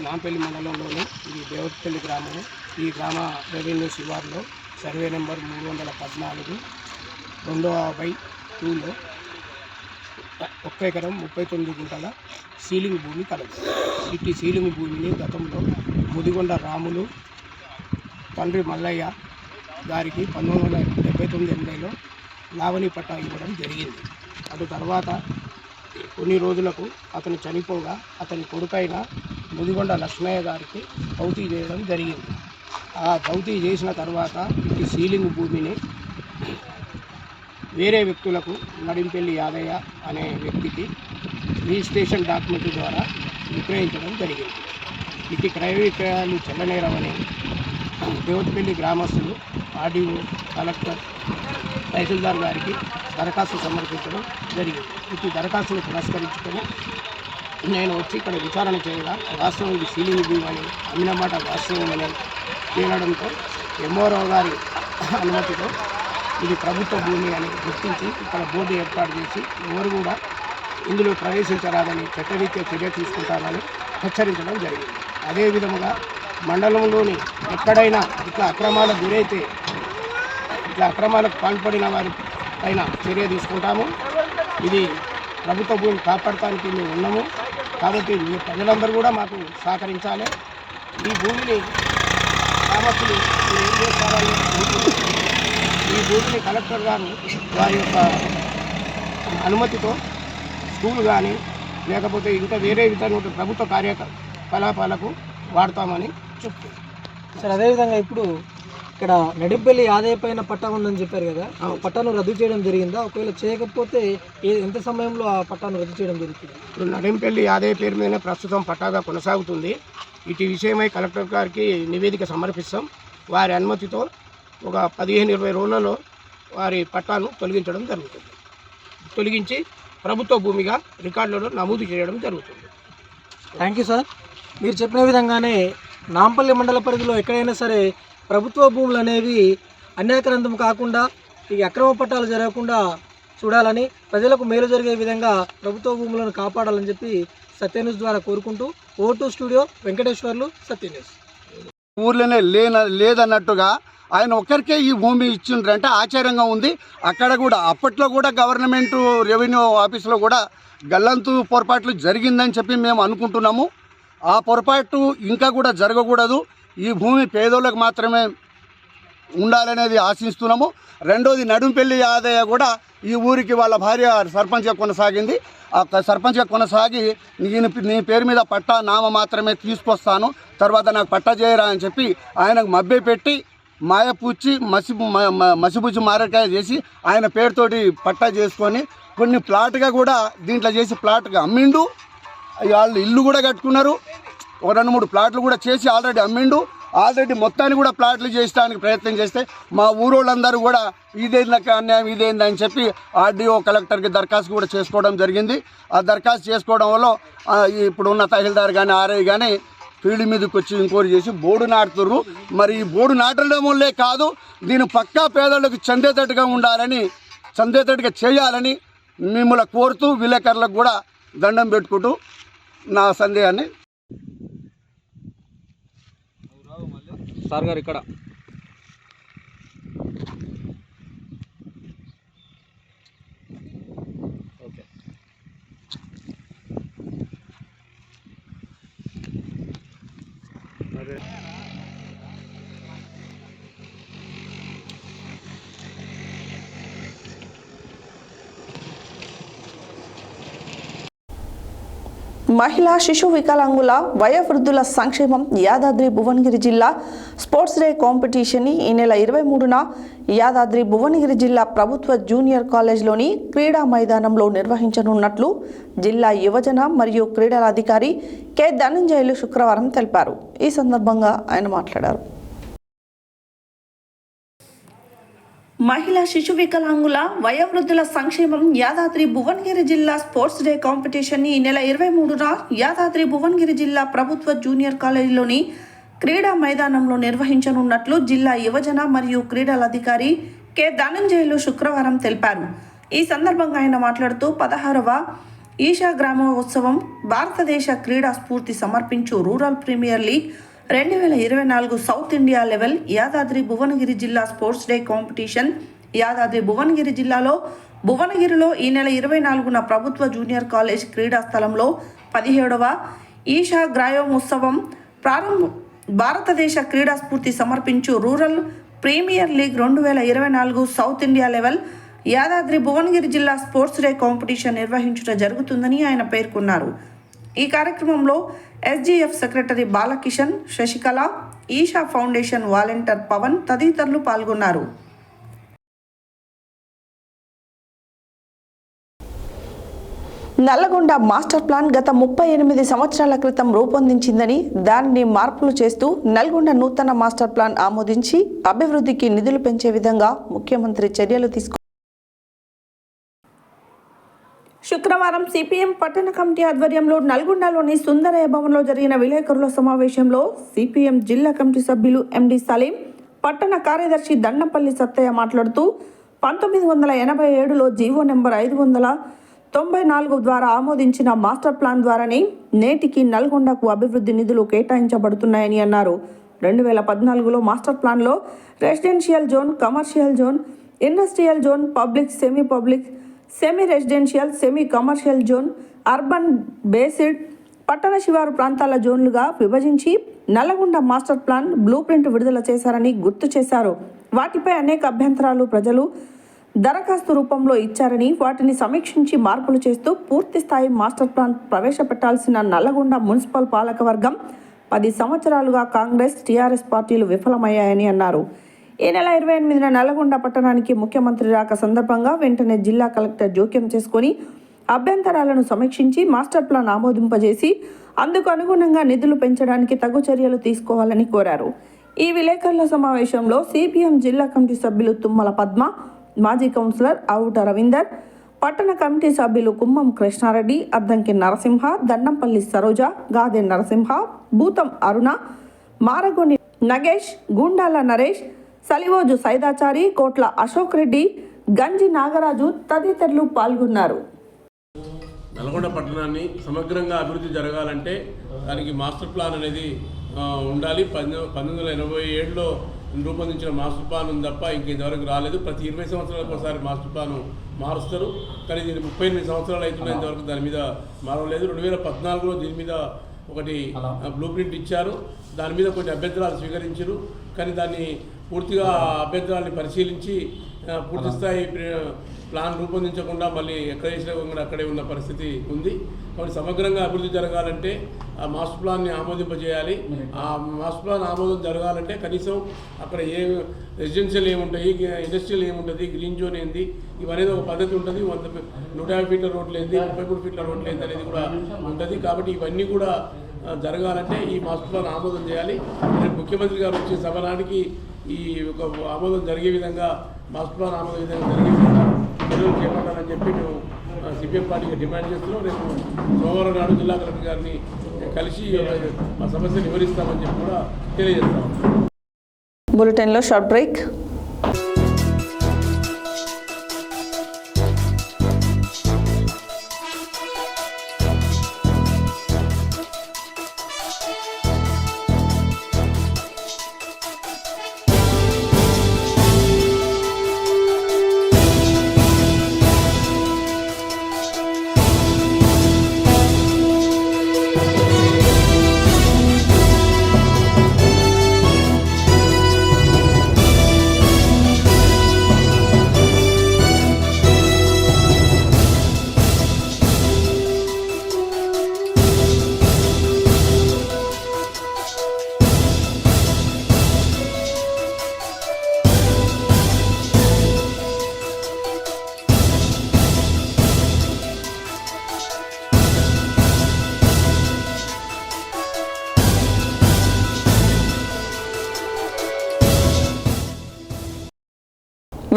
నాంపల్లి మండలంలోని ఇది దేవతపల్లి గ్రామం. ఈ గ్రామ రెవెన్యూ శివార్లో సర్వే నెంబర్ 314 2/2లో 1 ఎకరం 39 గుంటల సీలింగ్ భూమి కలదు. ఇట్టి సీలింగ్ భూమిని గతంలో ముదిగొండ రాములు తండ్రి మల్లయ్య గారికి 1979లో లావణి పట్టా ఇవ్వడం జరిగింది. అటు తర్వాత కొన్ని రోజులకు అతను చనిపోగా అతని కొడుకైన ముదిగొండ లక్ష్మయ్య గారికి భౌతీ చేయడం జరిగింది. ఆ భౌతీ చేసిన తర్వాత ఈ సీలింగ్ భూమిని వేరే వ్యక్తులకు నడింపెల్లి యాదయ్య అనే వ్యక్తికి రిజిస్ట్రేషన్ డాక్యుమెంట్ ద్వారా విక్రయించడం జరిగింది. ఇటు క్రయ విక్రయాలు చెల్లనేరవని దేవతపల్లి గ్రామస్తులు ఆర్డీఓ, కలెక్టర్, తహసీల్దార్ గారికి దరఖాస్తు సమర్పించడం జరిగింది. ఇటు దరఖాస్తును పురస్కరించుకొని నేను వచ్చి ఇక్కడ విచారణ చేయగా వాస్తవం ఇది సీలింగ్ భూమి అని, అమ్మిన మాట వాస్తవమని తేలడంతో ఎంఓఓ గారి అనుమతితో ఇది ప్రభుత్వ భూమి అని గుర్తించి ఇక్కడ బోర్డు ఏర్పాటు చేసి ఎవరు కూడా ఇందులో ప్రవేశించరాదని చట్టరీత్యా చర్య తీసుకుంటామని హెచ్చరించడం జరిగింది. అదేవిధముగా మండలంలోని ఎక్కడైనా ఇట్లా అక్రమాలకు గురైతే, ఇట్లా అక్రమాలకు పాల్పడిన వారి పైన చర్య తీసుకుంటాము. ఇది ప్రభుత్వ భూమిని కాపాడటానికి మేము ఉన్నాము. కాబట్టి మీ ప్రజలందరూ కూడా మాకు సహకరించాలి. ఈ భూమిని గ్రామస్తులు ఏం చేస్తారని ఈ భూమిని కలెక్టర్ గారు వారి యొక్క అనుమతితో స్కూల్ కానీ లేకపోతే ఇంకా వేరే విధంగా ప్రభుత్వ కార్యకలాపాలకు వాడతామని చెప్తుంది. సార్ అదేవిధంగా ఇప్పుడు ఇక్కడ నడింపల్లి ఆదాయ పైన పట్టా ఉందని చెప్పారు కదా, ఆ పట్టాను రద్దు చేయడం జరిగిందా? ఒకవేళ చేయకపోతే ఎంత సమయంలో ఆ పట్టాను రద్దు చేయడం జరుగుతుంది? ఇప్పుడు నడింపల్లి ఆదాయ పేరు మీద ప్రస్తుతం పట్టాగా కొనసాగుతుంది. ఇటు విషయమై కలెక్టర్ గారికి నివేదిక సమర్పిస్తాం. వారి అనుమతితో ఒక 15-20 రోజులలో వారి పట్టాను తొలగించడం జరుగుతుంది. తొలగించి ప్రభుత్వ భూమిగా రికార్డులలో నమోదు చేయడం జరుగుతుంది. Thank you sir. మీరు చెప్పిన విధంగానే నాంపల్లి మండల పరిధిలో ఎక్కడైనా సరే ప్రభుత్వ భూములు అనేవి అన్యాక్రాంతం కాకుండా, ఈ అక్రమ పట్టాలు జరగకుండా చూడాలని, ప్రజలకు మేలు జరిగే విధంగా ప్రభుత్వ భూములను కాపాడాలని చెప్పి సత్యన్యూస్ ద్వారా కోరుకుంటూ ఓటు స్టూడియో వెంకటేశ్వర్లు, సత్యన్యూస్. ఊర్లోనే లేదన్నట్టుగా ఆయన ఒక్కరికే ఈ భూమి ఇచ్చిండ్రంటే ఆశ్చర్యంగా ఉంది. అక్కడ కూడా అప్పట్లో కూడా గవర్నమెంట్ రెవెన్యూ ఆఫీసులో కూడా గల్లంతు పొరపాట్లు జరిగిందని చెప్పి మేము అనుకుంటున్నాము. ఆ పొరపాటు ఇంకా కూడా జరగకూడదు. ఈ భూమి పేదోళ్ళకు మాత్రమే ఉండాలనేది ఆశిస్తున్నాము. రెండోది నడుంపల్లి యాదయ్య కూడా ఈ ఊరికి వాళ్ళ భార్య సర్పంచ్గా కొనసాగింది. ఆ సర్పంచ్గా కొనసాగి నీ పేరు మీద పట్టా నామ మాత్రమే తీసుకొస్తాను, తర్వాత నాకు పట్టా చేయరా అని చెప్పి ఆయనకు మభ్య పెట్టి మాయపూచి మసిబుజ్జి మారకాయ చేసి ఆయన పేరుతోటి పట్టా చేసుకొని కొన్ని ప్లాట్గా కూడా దీంట్లో చేసి ప్లాట్గా అమ్మిండు. వాళ్ళు ఇల్లు కూడా కట్టుకున్నారు. ఒక 2-3 ప్లాట్లు కూడా చేసి ఆల్రెడీ అమ్మిండు. ఆల్రెడీ మొత్తాన్ని కూడా ప్లాట్లు చేయడానికి ప్రయత్నం చేస్తే మా ఊరోళ్ళందరూ కూడా ఇదేందక అన్యాయం, ఇదేందని చెప్పి ఆర్డీఓ, కలెక్టర్కి దరఖాస్తు కూడా చేసుకోవడం జరిగింది. ఆ దరఖాస్తు చేసుకోవడం వల్ల ఇప్పుడున్న తహసీల్దార్ కానీ ఆర్ఐ కానీ ఫీల్డ్ మీదకి వచ్చి ఎంక్వైరీ చేసి బోర్డు నాటుతుర్రు. మరి ఈ బోర్డు నాటడం వల్లే కాదు, దీని పక్కా పేదలకు చెందేటట్టుగా చేయాలని మిమ్మల్ని కోరుతూ విలేకరులకు కూడా దండం పెట్టుకుంటూ నా సందేహాన్ని. సార్ గారు ఇక్కడ ఓకే. మహిళా శిశు వికలాంగుల వయోవృద్ధుల సంక్షేమం యాదాద్రి భువనగిరి జిల్లా స్పోర్ట్స్ డే కాంపిటీషన్ ఈ నెల 23న యాదాద్రి భువనగిరి జిల్లా ప్రభుత్వ జూనియర్ కాలేజ్లోని క్రీడా మైదానంలో నిర్వహించనున్నట్లు జిల్లా యువజన మరియు క్రీడల అధికారి కె ధనంజయులు శుక్రవారం తెలిపారు. ఈ సందర్భంగా ఆయన మాట్లాడారు. మహిళా శిశు వికలాంగుల వయోవృద్ధుల సంక్షేమం యాదాద్రి భువనగిరి జిల్లా స్పోర్ట్స్ డే కాంపిటీషన్ ఈ నెల 23న యాదాద్రి భువనగిరి జిల్లా ప్రభుత్వ జూనియర్ కాలేజీలోని క్రీడా మైదానంలో నిర్వహించనున్నట్లు జిల్లా యువజన మరియు క్రీడల అధికారి కె ధనంజయులు శుక్రవారం తెలిపారు. ఈ సందర్భంగా ఆయన మాట్లాడుతూ 16వ ఈషా గ్రామోత్సవం భారతదేశ క్రీడా స్ఫూర్తి సమర్పించు rural premier league 2024 south India level Yadadri Bhuvanagiri జిల్లా sports day competition Yadadri Bhuvanagiri జిల్లాలో భువనగిరిలో ఈ నెల 24న ప్రభుత్వ జూనియర్ కాలేజ్ క్రీడా స్థలంలో 17వ ఈషా గ్రామోత్సవం ప్రారంభం. భారతదేశ క్రీడా స్ఫూర్తి సమర్పించు rural premier league 2024 south India level Yadadri Bhuvanagiri జిల్లా స్పోర్ట్స్ డే కాంపిటీషన్ నిర్వహించుట జరుగుతుందని ఆయన పేర్కొన్నారు. ఈ కార్యక్రమంలో SGF secretary Balakishan, Sasikala, Isha foundation volunteer Pavan తదితరులు పాల్గొన్నారు. నల్లగొండ మాస్టర్ ప్లాన్ గత 38 సంవత్సరాల క్రితం రూపొందించిందని దానిని మార్పులు చేస్తూ నల్గొండ నూతన మాస్టర్ ప్లాన్ ఆమోదించి అభివృద్ధికి నిధులు పెంచే విధంగా ముఖ్యమంత్రి చర్యలు తీసుకున్నారు. శుక్రవారం సిపిఎం పట్టణ కమిటీ ఆధ్వర్యంలో నల్గొండలోని సుందరయ్య భవన్లో జరిగిన విలేకరుల సమావేశంలో సిపిఎం జిల్లా కమిటీ సభ్యులు ఎండి సలీం, పట్టణ కార్యదర్శి దండంపల్లి సత్తయ్య మాట్లాడుతూ 1987లో జీవో నెంబర్ 594 ద్వారా ఆమోదించిన మాస్టర్ ప్లాన్ ద్వారానే నేటికి నల్గొండకు అభివృద్ధి నిధులు కేటాయించబడుతున్నాయని అన్నారు. 2014లో మాస్టర్ ప్లాన్లో residential zone, commercial zone, industrial zone, public, semi residential, semi commercial zone, urban based, పట్టణ శివారు ప్రాంతాల జోన్లుగా విభజించి Nalgonda master plan blue print విడుదల చేశారని గుర్తు చేశారు. వాటిపై అనేక అభ్యంతరాలు ప్రజలు దరఖాస్తు రూపంలో ఇచ్చారని, వాటిని సమీక్షించి మార్పులు చేస్తూ పూర్తి స్థాయి మాస్టర్ ప్లాన్ ప్రవేశపెట్టాల్సిన నల్లగొండ మున్సిపల్ పాలకవర్గం 10 సంవత్సరాలుగా కాంగ్రెస్, టీఆర్ఎస్ పార్టీలు విఫలమయ్యాయని అన్నారు. ఈ నెల 28న నల్లగొండ పట్టణానికి ముఖ్యమంత్రి రాక సందర్భంగా వెంటనే జిల్లా కలెక్టర్ జోక్యం చేసుకుని అభ్యంతరాలను సమీక్షించి మాస్టర్ ప్లాన్ ఆమోదింపజేసి అందుకు అనుగుణంగా నిధులు పెంచడానికి తగు చర్యలు తీసుకోవాలని కోరారు. ఈ విలేకరుల సమావేశంలో సిపిఎం జిల్లా కమిటీ సభ్యులు తుమ్మల పద్మ, మాజీ కౌన్సిలర్ అవుట రవీందర్, పట్టణ కమిటీ సభ్యులు కుమ్మం కృష్ణారెడ్డి, అద్దంకి నరసింహ, దండంపల్లి సరోజ, గాదె నరసింహ, భూతం అరుణ, మారగొని నగేష్, గుండాల నరేష్, సలివోజు సైదాచారి, కోట్ల అశోక్ రెడ్డి, గంజి నాగరాజు తదితరులు పాల్గొన్నారు. నల్గొండ పట్టణాన్ని సమగ్రంగా అభివృద్ధి జరగాలంటే దానికి మాస్టర్ ప్లాన్ అనేది ఉండాలి. 1987లో రూపొందించిన మాస్టర్ ప్లాన్ ఉంది తప్ప ఇంతవరకు రాలేదు. ప్రతి 20 సంవత్సరాలకు ఒకసారి మాస్టర్ ప్లాన్ మారుస్తారు, కానీ దీన్ని 38 సంవత్సరాలు అవుతున్నాయి, ఇంతవరకు దాని మీద మారలేదు. 2014లో దీని మీద ఒకటి బ్లూ ప్రింట్ ఇచ్చారు, దాని మీద కొన్ని అభ్యంతరాలు స్వీకరించారు, కానీ దాన్ని పూర్తిగా అభ్యంతరాన్ని పరిశీలించి పూర్తి స్థాయి ప్లాన్ రూపొందించకుండా మళ్ళీ ఎక్కడ చేసినా కూడా అక్కడే ఉన్న పరిస్థితి ఉంది. కాబట్టి సమగ్రంగా అభివృద్ధి జరగాలంటే ఆ మాస్టర్ ప్లాన్ని ఆమోదింపజేయాలి. ఆ మాస్టర్ ప్లాన్ ఆమోదం జరగాలంటే కనీసం అక్కడ ఏ రెసిడెన్షియల్ ఏముంటాయి, ఇండస్ట్రియల్ ఏముంటుంది, గ్రీన్ జోన్ ఏంది, ఇవనేది ఒక పద్ధతి ఉంటుంది. 150 ఫీట్ల రోడ్లు ఏంది, 33 ఫీట్ల రోడ్లు ఏంది అనేది కూడా ఉంటుంది. కాబట్టి ఇవన్నీ కూడా జరగాలంటే ఈ మాస్టర్ ప్లాన్ ఆమోదం చేయాలి. ముఖ్యమంత్రి గారు వచ్చే సభనానికి ఈ ఒక ఆమోదం జరిగే విధంగా మాస్టర్ ప్లాన్ ఆమోదం విధంగా జరిగే విధంగా చర్యలు చేపట్టాలని చెప్పి మేము సిపిఎం పార్టీకి డిమాండ్ చేస్తున్నాం. రేపు సోమవారం నాడు జిల్లా కలెక్టర్ గారిని కలిసి మా సమస్యను వివరిస్తామని చెప్పి కూడా తెలియజేస్తాం. బులెటిన్లో short break.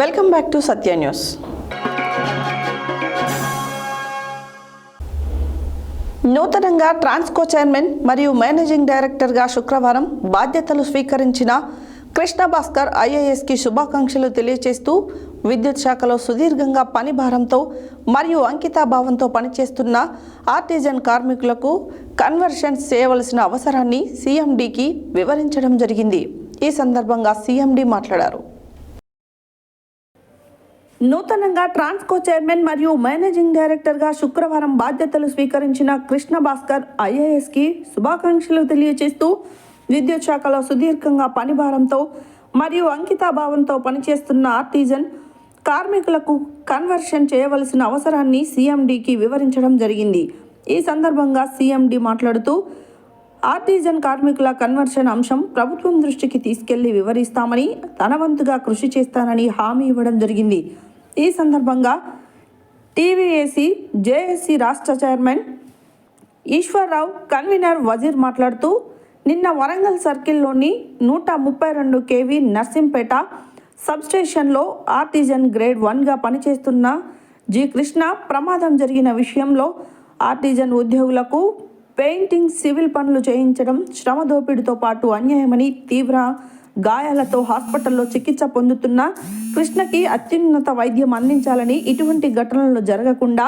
Welcome back to Satya news. నూతనంగా ట్రాన్స్కో చైర్మన్ మరియు మేనేజింగ్ డైరెక్టర్గా శుక్రవారం బాధ్యతలు స్వీకరించిన కృష్ణ భాస్కర్ ఐఏఎస్కి శుభాకాంక్షలు తెలియజేస్తూ విద్యుత్ శాఖలో సుదీర్ఘంగా పని భారంతో మరియు అంకితాభావంతో పనిచేస్తున్న ఆర్టిజన్ కార్మికులకు కన్వర్షన్స్ చేయవలసిన అవసరాన్ని సీఎండీకి వివరించడం జరిగింది. ఈ సందర్భంగా సీఎండీ మాట్లాడారు. నూతనంగా ట్రాన్స్కో చైర్మన్ మరియు మేనేజింగ్ డైరెక్టర్గా శుక్రవారం బాధ్యతలు స్వీకరించిన కృష్ణ భాస్కర్ ఐఏఎస్కి శుభాకాంక్షలు తెలియజేస్తూ విద్యుత్ శాఖలో సుదీర్ఘంగా పనిభారంతో మరియు అంకితాభావంతో పనిచేస్తున్న ఆర్టిజన్ కార్మికులకు కన్వర్షన్ చేయవలసిన అవసరాన్ని సీఎండీకి వివరించడం జరిగింది. ఈ సందర్భంగా సీఎండీ మాట్లాడుతూ ఆర్టిజన్ కార్మికుల కన్వర్షన్ అంశం ప్రభుత్వం దృష్టికి తీసుకెళ్లి వివరిస్తామని, తన వంతుగా కృషి చేస్తానని హామీ ఇవ్వడం జరిగింది. ఈ సందర్భంగా టీవీఏసీ జేఏసీ రాష్ట్ర చైర్మన్ ఈశ్వర్రావు, కన్వీనర్ వజీర్ మాట్లాడుతూ నిన్న Warangal సర్కిల్లోని 132 kV Narsampet సబ్స్టేషన్లో artisan grade 1గా పనిచేస్తున్న జి కృష్ణ ప్రమాదం జరిగిన విషయంలో ఆర్టిజన్ ఉద్యోగులకు పెయింటింగ్, సివిల్ పనులు చేయించడం శ్రమ దోపిడీతో పాటు అన్యాయమని, తీవ్ర గాయాలతో హాస్పిటల్లో చికిత్స పొందుతున్న కృష్ణకి అత్యున్నత వైద్యం అందించాలని, ఇటువంటి ఘటనలు జరగకుండా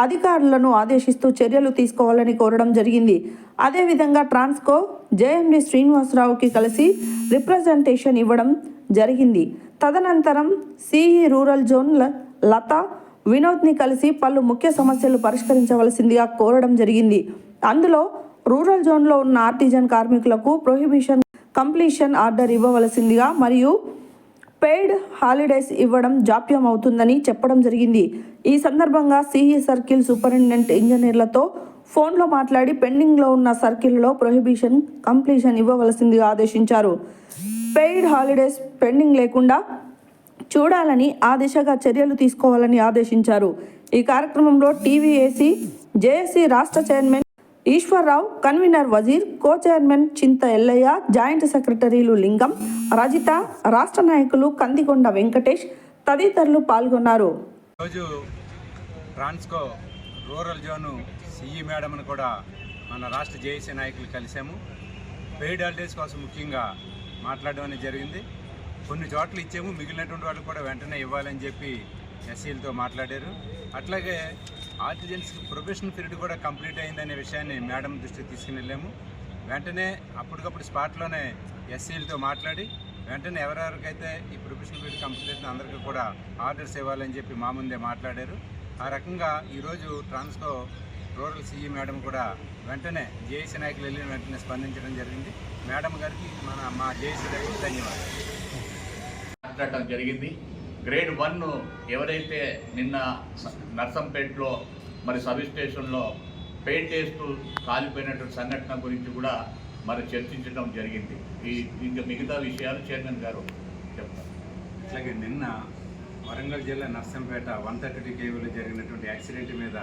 అధికారులను ఆదేశిస్తూ చర్యలు తీసుకోవాలని కోరడం జరిగింది. అదేవిధంగా ట్రాన్స్కో జేఎండి శ్రీనివాసరావుకి కలిసి రిప్రజెంటేషన్ ఇవ్వడం జరిగింది. తదనంతరం సిఈ రూరల్ జోన్ లత వినోద్ని కలిసి పలు ముఖ్య సమస్యలు పరిష్కరించవలసిందిగా కోరడం జరిగింది. అందులో రూరల్ జోన్లో ఉన్న ఆర్టిజన్ కార్మికులకు ప్రొహిబిషన్ కంప్లీషన్ ఆర్డర్ ఇవ్వవలసిందిగా మరియు పెయిడ్ హాలిడేస్ ఇవ్వడం జాప్యం అవుతుందని చెప్పడం జరిగింది. ఈ సందర్భంగా సిఈ సర్కిల్ సూపరింటెండెంట్ ఇంజనీర్లతో ఫోన్లో మాట్లాడి పెండింగ్లో ఉన్న సర్కిల్లో ప్రొహిబిషన్ కంప్లీషన్ ఇవ్వవలసిందిగా ఆదేశించారు. పెయిడ్ హాలిడేస్ పెండింగ్ లేకుండా చూడాలని, ఆ దిశగా చర్యలు తీసుకోవాలని ఆదేశించారు. ఈ కార్యక్రమంలో టీవీఏసీ జేఏసీ రాష్ట్ర చైర్మన్ ఈశ్వర్రావు, కన్వీనర్ వజీర్, కో చైర్మన్ చింత ఎల్లయ్య, జాయింట్ సెక్రటరీలు లింగం, రజిత, రాష్ట్ర నాయకులు కందికొండ వెంకటేష్ తదితరులు పాల్గొన్నారు. ఈరోజు ట్రాన్స్కో రూరల్ జోను సిఈ మేడంను కూడా మన రాష్ట్ర జేఏసీ నాయకులు కలిసాము. పెయిడ్ హాలిడేస్ కోసం ముఖ్యంగా మాట్లాడడం అనేది జరిగింది. కొన్ని చోట్ల ఇచ్చాము, మిగిలినటువంటి వాళ్ళు కూడా వెంటనే ఇవ్వాలని చెప్పి ఎస్సీలతో మాట్లాడారు. అట్లాగే ఆర్టిజన్స్ ప్రొబేషన్ పీరియడ్ కూడా కంప్లీట్ అయిందనే విషయాన్ని మేడం దృష్టికి తీసుకుని వెళ్ళాము. వెంటనే అప్పటికప్పుడు స్పాట్లోనే ఎస్సీలతో మాట్లాడి వెంటనే ఎవరెవరికైతే ఈ ప్రొబేషన్ పీరియడ్ కంప్లీట్ అయితే అందరికీ కూడా ఆర్డర్స్ ఇవ్వాలని చెప్పి మా ముందే మాట్లాడారు. ఆ రకంగా ఈరోజు ట్రాన్స్కో రూరల్ సిఈ మేడం కూడా వెంటనే జేఏసీ నాయకులు వెళ్ళిన వెంటనే స్పందించడం జరిగింది. మేడం గారికి మా జేఏసీ గారికి ధన్యవాదాలు మాట్లాడటం జరిగింది. గ్రేడ్ 1 ఎవరైతే నిన్న నర్సంపేటలో మరి సబ్ స్టేషన్లో పెయింట్ వేస్తూ కాలిపోయినటువంటి సంఘటన గురించి కూడా మరి చర్చించడం జరిగింది. ఇంకా మిగతా విషయాలు చైర్మన్ గారు చెప్తారు. అట్లాగే నిన్న వరంగల్ జిల్లా నర్సంపేట 132 kVలో జరిగినటువంటి యాక్సిడెంట్ మీద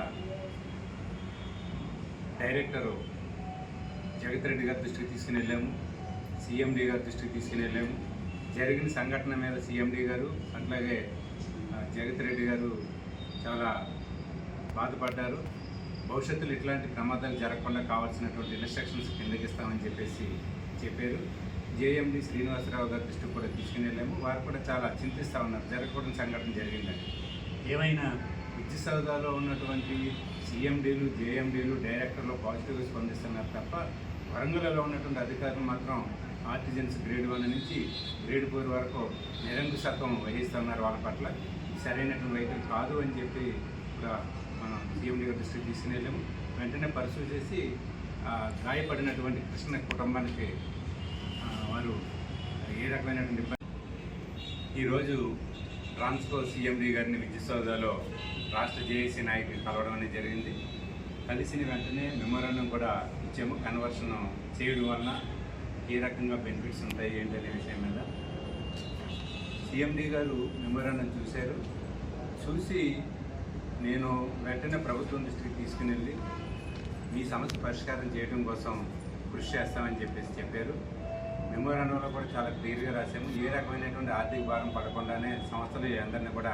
డైరెక్టరు జగత్ రెడ్డి గారి దృష్టికి తీసుకుని వెళ్ళాము, సీఎండీ గారి దృష్టికి తీసుకుని వెళ్ళాము. జరిగిన సంఘటన మీద సీఎండీ గారు అట్లాగే జగత్ రెడ్డి గారు చాలా బాధపడ్డారు. భవిష్యత్తులో ఇట్లాంటి ప్రమాదాలు జరగకుండా కావాల్సినటువంటి ఇన్స్ట్రక్షన్స్ కిందకి ఇస్తామని చెప్పారు. జేఎండి శ్రీనివాసరావు గారి దృష్టికి కూడా తీసుకుని వెళ్ళాము. వారు కూడా చాలా చింతిస్తూ ఉన్నారు, జరగకూడని సంఘటన జరిగిందని. ఏమైనా విద్యుత్ సౌదాలో ఉన్నటువంటి సీఎండీలు, జేఎండీలు, డైరెక్టర్లు పాజిటివ్గా స్పందిస్తున్నారు తప్ప వరంగల్లో ఉన్నటువంటి అధికారులు మాత్రం ఆర్టిజన్స్ గ్రేడ్ 1 నుంచి గ్రేడ్ 4 వరకు నిరంకుశత్వం వహిస్తున్నారు. వాళ్ళ పట్ల సరైనటువంటి వైఖరి కాదు అని చెప్పి కూడా మనం సీఎండీ గారి దృష్టికి తీసుకుని వెళ్ళాము. వెంటనే పరిశీలి చేసి గాయపడినటువంటి కృష్ణ కుటుంబానికి వారు ఏ రకమైనటువంటి ఈరోజు ట్రాన్స్కో సీఎండీ గారిని విద్యుత్ సౌదాలో రాష్ట్ర జేఏసీ నాయకులు కలవడం అనేది జరిగింది. కలిసిన వెంటనే మెమోరాండం కూడా ఇచ్చాము. కన్వర్షన్ చేయడం వలన ఏ రకంగా బెనిఫిట్స్ ఉంటాయి ఏంటి అనే విషయం మీద సీఎండీ గారు మెమోరాండం చూసి నేను వెంటనే ప్రభుత్వం దృష్టికి తీసుకుని వెళ్ళి మీ సమస్య పరిష్కారం చేయడం కోసం కృషి చేస్తామని చెప్పారు. మెమోరాండంలో కూడా చాలా క్లియర్గా రాసాము. ఏ రకమైనటువంటి ఆర్థిక భారం పడకుండానే సంస్థలు అందరినీ కూడా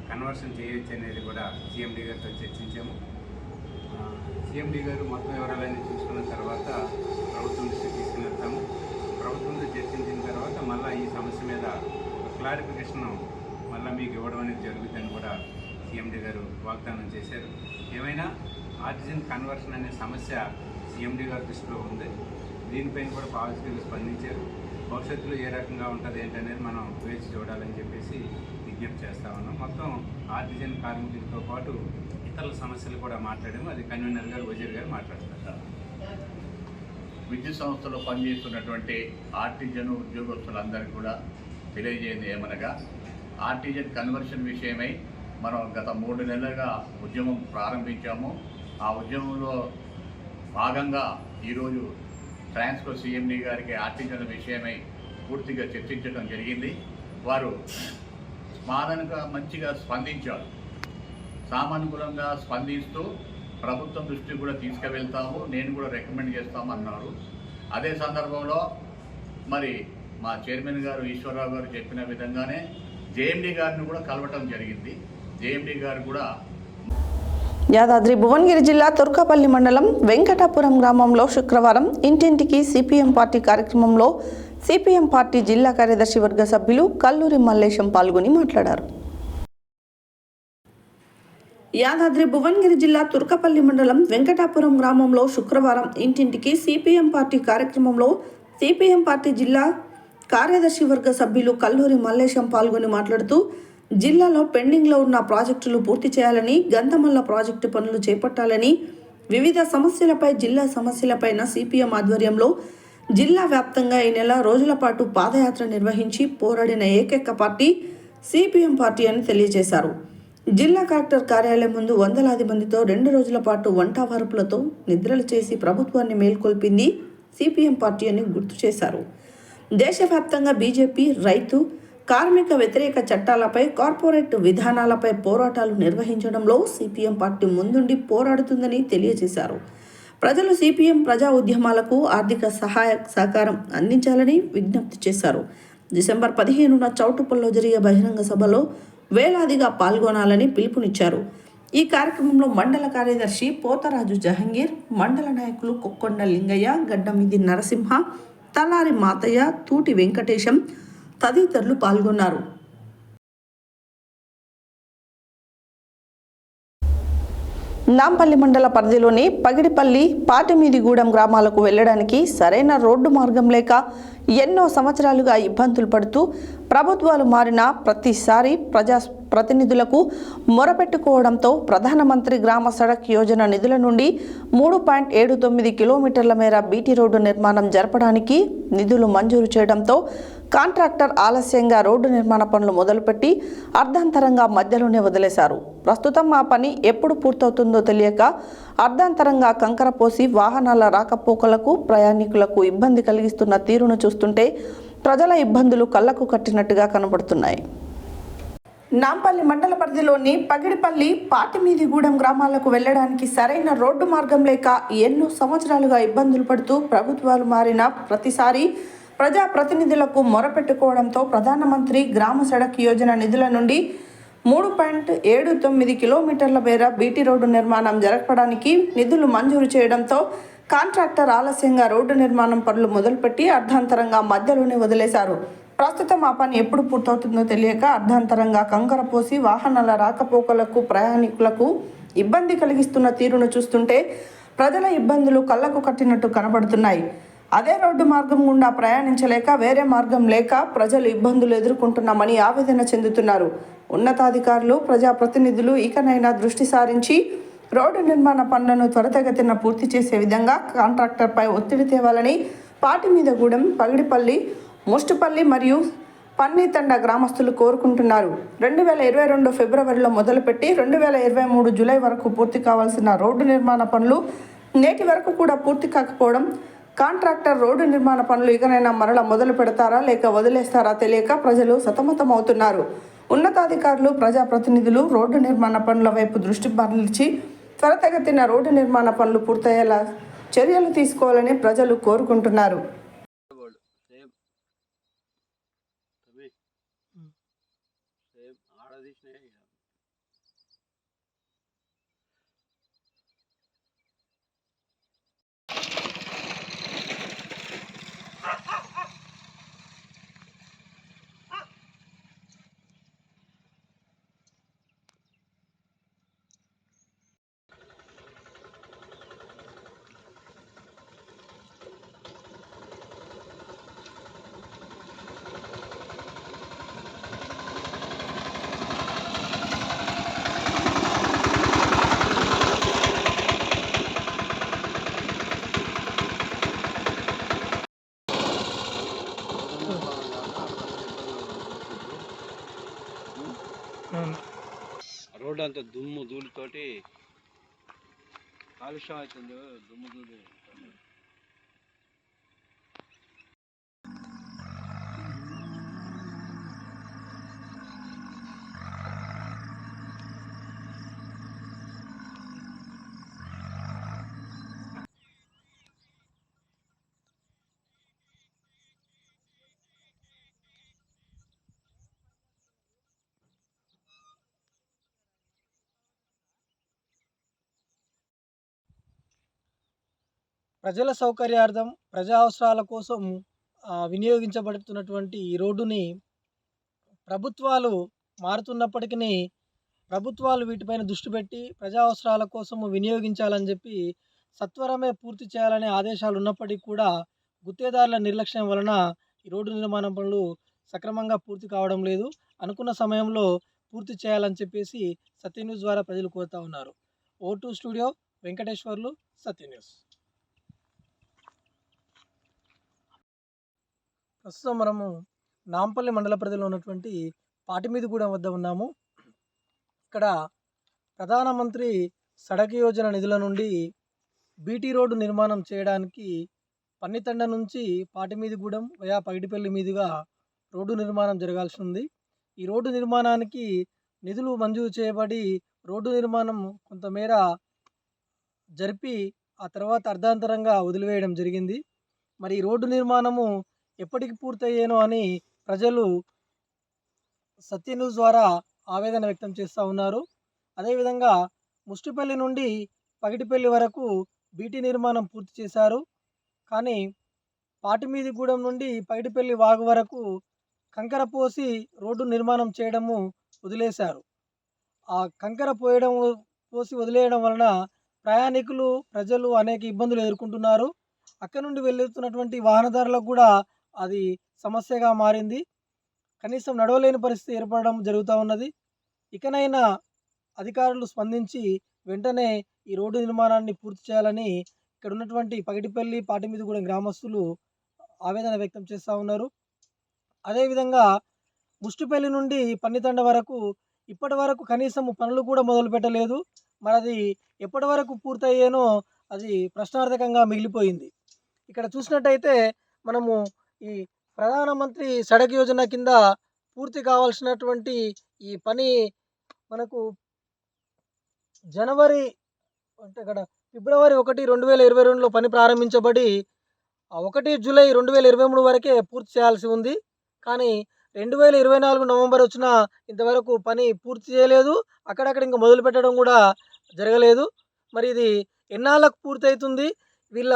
కన్వర్షన్ చేయొచ్చు అనేది కూడా సీఎండీ గారితో చర్చించాము. సీఎండీ గారు మొత్తం వివరాలన్నీ చూసుకున్న తర్వాత ప్రభుత్వం దృష్టికి తీసుకుని వెళ్తాము. ప్రభుత్వంతో చర్చించిన తర్వాత మళ్ళీ ఈ సమస్య మీద క్లారిఫికేషన్ మళ్ళీ మీకు ఇవ్వడం అనేది జరుగుతుందని కూడా సీఎండీ గారు వాగ్దానం చేశారు. ఏమైనా ఆర్టిజన్ కన్వర్షన్ అనే సమస్య సీఎండీ గారి దృష్టిలో ఉంది. దీనిపైన కూడా పాజిటివ్గా స్పందించారు. భవిష్యత్తులో ఏ రకంగా ఉంటుంది ఏంటనేది మనం వేచి చూడాలని చెప్పేసి విజ్ఞప్తి చేస్తా ఉన్నాం. మొత్తం ఆర్టిజన్ కార్మికులతో పాటు ఇతరుల సమస్యలు కూడా మాట్లాడాము. అది కన్వీనర్ గారు, వజీర్ గారు మాట్లాడుతున్నారు. విద్యుత్ సంస్థలో పనిచేస్తున్నటువంటి ఆర్టిజన్ ఉద్యోగస్తులందరికీ కూడా తెలియజేయండి ఏమనగా, ఆర్టిజన్ కన్వర్షన్ విషయమై మనం గత 3 నెలలుగా ఉద్యమం ప్రారంభించాము. ఆ ఉద్యమంలో భాగంగా ఈరోజు ట్రాన్స్కో సీఎండీ గారికి ఆర్టిజన్ విషయమై పూర్తిగా చర్చించడం జరిగింది. వారు మంచిగా స్పందించారు. సామానుకూలంగా స్పందిస్తూ ప్రభుత్వం దృష్టికి కూడా తీసుకువెళ్తాము, నేను కూడా రికమెండ్ చేస్తామన్నారు. అదే సందర్భంలో మరి మా చైర్మన్ గారు ఈశ్వరరావు గారు చెప్పిన విధంగానే జేఎండీ గారిని కూడా కలవటం జరిగింది. జేఎండీ గారు కూడా యాదాద్రి భువనగిరి జిల్లా తుర్కపల్లి మండలం వెంకటాపురం గ్రామంలో శుక్రవారం ఇంటింటికి సిపిఎం పార్టీ కార్యక్రమంలో సిపిఎం పార్టీ జిల్లా కార్యదర్శి వర్గ సభ్యులు కల్లూరి మల్లేశం పాల్గొని మాట్లాడారు. యాదాద్రి భువనగిరి జిల్లా తుర్కపల్లి మండలం వెంకటాపురం గ్రామంలో శుక్రవారం ఇంటింటికి సిపిఎం పార్టీ కార్యక్రమంలో సిపిఎం పార్టీ జిల్లా కార్యదర్శి వర్గ సభ్యులు కల్లూరి మల్లేశం పాల్గొని మాట్లాడుతూ, జిల్లాలో పెండింగ్లో ఉన్న ప్రాజెక్టులు పూర్తి చేయాలని, గంధమల్ల ప్రాజెక్టు పనులు చేపట్టాలని, వివిధ సమస్యలపై జిల్లా సమస్యలపైన సిపిఎం ఆధ్వర్యంలో జిల్లా వ్యాప్తంగా ఈ నెల రోజుల పాటు పాదయాత్ర నిర్వహించి పోరాడిన ఏకైక పార్టీ సిపిఎం పార్టీ అని తెలియజేశారు. జిల్లా కలెక్టర్ కార్యాలయం ముందు వందలాది మందితో 2 రోజుల పాటు వంటవార్పులతో నిద్రలు చేసి ప్రభుత్వాన్ని మేల్కొల్పింది సిపిఎం పార్టీ అని గుర్తు చేశారు. దేశవ్యాప్తంగా బీజేపీ రైతు కార్మిక వ్యతిరేక చట్టాలపై, కార్పొరేట్ విధానాలపై పోరాటాలు నిర్వహించడంలో సిపిఎం పార్టీ ముందుండి పోరాడుతుందని తెలియజేశారు. ప్రజలు సిపిఎం ప్రజా ఉద్యమాలకు ఆర్థిక సహకారం అందించాలని విజ్ఞప్తి చేశారు. డిసెంబర్ 15న చౌటుప్పల్లో జరిగే బహిరంగ సభలో వేలాదిగా పాల్గొనాలని పిలుపునిచ్చారు. ఈ కార్యక్రమంలో మండల కార్యదర్శి పోతరాజు జహంగీర్, మండల నాయకులు కొక్కొండ లింగయ్య, గడ్డమిది నరసింహ, తలారి మాతయ్య, తూటి వెంకటేశం తదితరులు పాల్గొన్నారు. నాంపల్లి మండల పరిధిలోని పగిడిపల్లి, పాటిమీదిగూడెం గ్రామాలకు వెళ్లడానికి సరైన రోడ్డు మార్గం లేక ఎన్నో సంవత్సరాలుగా ఇబ్బందులు పడుతూ ప్రభుత్వాలు మారిన ప్రతిసారి ప్రజాప్రతినిధులకు మొరపెట్టుకోవడంతో ప్రధానమంత్రి గ్రామ సడక్ యోజన నిధుల నుండి 3.79 కిలోమీటర్ల మేర బీటీ రోడ్డు నిర్మాణం జరపడానికి నిధులు మంజూరు చేయడంతో కాంట్రాక్టర్ ఆలస్యంగా రోడ్డు నిర్మాణ పనులు మొదలుపెట్టి అర్ధాంతరంగా మధ్యలోనే వదిలేశారు. ప్రస్తుతం ఆ పని ఎప్పుడు పూర్తవుతుందో తెలియక అర్ధాంతరంగా కంకర పోసి వాహనాల రాకపోకలకు, ప్రయాణికులకు ఇబ్బంది కలిగిస్తున్న తీరును చూస్తుంటే ప్రజల ఇబ్బందులు కళ్లకు కట్టినట్టుగా కనబడుతున్నాయి. నాంపల్లి మండల పరిధిలోని పగిడిపల్లి, పాటిమీదిగూడెం గ్రామాలకు వెళ్లడానికి సరైన రోడ్డు మార్గం లేక ఎన్నో సంవత్సరాలుగా ఇబ్బందులు పడుతూ ప్రభుత్వాలు మారిన ప్రతిసారి ప్రజాప్రతినిధులకు మొరపెట్టుకోవడంతో ప్రధానమంత్రి గ్రామ సడక్ యోజన నిధుల నుండి 3.79 కిలోమీటర్ల మేర బీటీ రోడ్డు నిర్మాణం జరపడానికి నిధులు మంజూరు చేయడంతో కాంట్రాక్టర్ ఆలస్యంగా రోడ్డు నిర్మాణం పనులు మొదలుపెట్టి అర్ధాంతరంగా మధ్యలోనే వదిలేశారు. ప్రస్తుతం ఆ పని ఎప్పుడు పూర్తవుతుందో తెలియక అర్ధాంతరంగా కంకర పోసి వాహనాల రాకపోకలకు, ప్రయాణికులకు ఇబ్బంది కలిగిస్తున్న తీరును చూస్తుంటే ప్రజల ఇబ్బందులు కళ్లకు కట్టినట్టు కనబడుతున్నాయి. అదే రోడ్డు మార్గం గుండా ప్రయాణించలేక వేరే మార్గం లేక ప్రజలు ఇబ్బందులు ఎదుర్కొంటున్నామని ఆవేదన చెందుతున్నారు. ఉన్నతాధికారులు, ప్రజాప్రతినిధులు ఇకనైనా దృష్టి సారించి రోడ్డు నిర్మాణ పనులను త్వరితగతిన పూర్తి చేసే విధంగా కాంట్రాక్టర్పై ఒత్తిడి తేవాలని పాటిమీదగూడెం, పగిడిపల్లి, ముష్టిపల్లి మరియు పన్నీతండ గ్రామస్తులు కోరుకుంటున్నారు. 2022 ఫిబ్రవరిలో మొదలుపెట్టి 2023 జూలై వరకు పూర్తి కావాల్సిన రోడ్డు నిర్మాణ పనులు నేటి వరకు కూడా పూర్తి కాకపోవడం, కాంట్రాక్టర్ రోడ్డు నిర్మాణ పనులు ఇకనైనా మరల మొదలు పెడతారా లేక వదిలేస్తారా తెలియక ప్రజలు సతమతమవుతున్నారు. ఉన్నతాధికారులు, ప్రజాప్రతినిధులు రోడ్డు నిర్మాణ పనుల వైపు దృష్టి మరల్చి త్వరితగతిన రోడ్డు నిర్మాణ పనులు పూర్తయ్యేలా చర్యలు తీసుకోవాలని ప్రజలు కోరుకుంటున్నారు. రోడ్డు అంతా దుమ్ము ధూళితోటి కాలుష్యం అవుతుంది. దుమ్ము ధూళి ప్రజల సౌకర్యార్థం ప్రజా అవసరాల కోసం వినియోగించబడుతున్నటువంటి ఈ రోడ్డుని ప్రభుత్వాలు మారుతున్నప్పటికీ ప్రభుత్వాలు వీటిపైన దృష్టి పెట్టి ప్రజా అవసరాల కోసము వినియోగించాలని చెప్పి సత్వరమే పూర్తి చేయాలనే ఆదేశాలు ఉన్నప్పటికీ కూడా గుత్తేదారుల నిర్లక్ష్యం వలన ఈ రోడ్డు నిర్మాణ పనులు సక్రమంగా పూర్తి కావడం లేదు. అనుకున్న సమయంలో పూర్తి చేయాలని చెప్పేసి సత్య న్యూస్ ద్వారా ప్రజలు కోరుతా ఉన్నారు. O2 స్టూడియో వెంకటేశ్వర్లు, సత్య న్యూస్. ప్రస్తుతం మనము నాంపల్లి మండల పరిధిలో ఉన్నటువంటి పాటిమీదిగూడెం వద్ద ఉన్నాము. ఇక్కడ ప్రధానమంత్రి సడక్ యోజన నిధుల నుండి బీటీ రోడ్డు నిర్మాణం చేయడానికి పన్నితండ నుంచి పాటిమీదిగూడెం వయా పగిడిపల్లి మీదుగా రోడ్డు నిర్మాణం జరగాల్సి ఉంది. ఈ రోడ్డు నిర్మాణానికి నిధులు మంజూరు చేయబడి రోడ్డు నిర్మాణం కొంతమేర జరిపి ఆ తర్వాత అర్ధాంతరంగా వదిలివేయడం జరిగింది. మరి ఈ రోడ్డు నిర్మాణము ఎప్పటికి పూర్తయ్యేనో అని ప్రజలు సత్య న్యూస్ ద్వారా ఆవేదన వ్యక్తం చేస్తూ ఉన్నారు. అదేవిధంగా ముష్టిపల్లి నుండి పగిటిపల్లి వరకు బీటీ నిర్మాణం పూర్తి చేశారు. కానీ పాటిమీదిగూడెం నుండి పగిటిపల్లి వాగు వరకు కంకర పోసి రోడ్డు నిర్మాణం చేయడము వదిలేశారు. ఆ కంకర పోసి వదిలేయడం వలన ప్రయాణికులు ప్రజలు అనేక ఇబ్బందులు ఎదుర్కొంటున్నారు. అక్కడ నుండి వెళ్తున్నటువంటి వాహనదారులకు కూడా అది సమస్యగా మారింది. కనీసం నడవలేని పరిస్థితి ఏర్పడడం జరుగుతూ ఉన్నది. ఇకనైనా అధికారులు స్పందించి వెంటనే ఈ రోడ్డు నిర్మాణాన్ని పూర్తి చేయాలని ఇక్కడ ఉన్నటువంటి పగిటిపల్లి పాటిమీదిగూడెం గ్రామస్తులు ఆవేదన వ్యక్తం చేస్తూ ఉన్నారు. అదేవిధంగా ముష్టిపల్లి నుండి పన్నితండ వరకు ఇప్పటి వరకు కనీసం పనులు కూడా మొదలు పెట్టలేదు. మరి అది ఎప్పటి వరకు పూర్తయ్యేనో అది ప్రశ్నార్థకంగా మిగిలిపోయింది. ఇక్కడ చూసినట్టయితే మనము ఈ ప్రధానమంత్రి సడక్ యోజన కింద పూర్తి కావాల్సినటువంటి ఈ పని మనకు ఫిబ్రవరి 1, 2022లో పని ప్రారంభించబడి 1 జూలై 2023 వరకే పూర్తి చేయాల్సి ఉంది. కానీ 2024 నవంబర్ వచ్చినా ఇంతవరకు పని పూర్తి చేయలేదు. అక్కడక్కడ ఇంకా మొదలు పెట్టడం కూడా జరగలేదు. మరి ఇది ఎన్నాళ్ళకు పూర్తవుతుంది? వీళ్ళ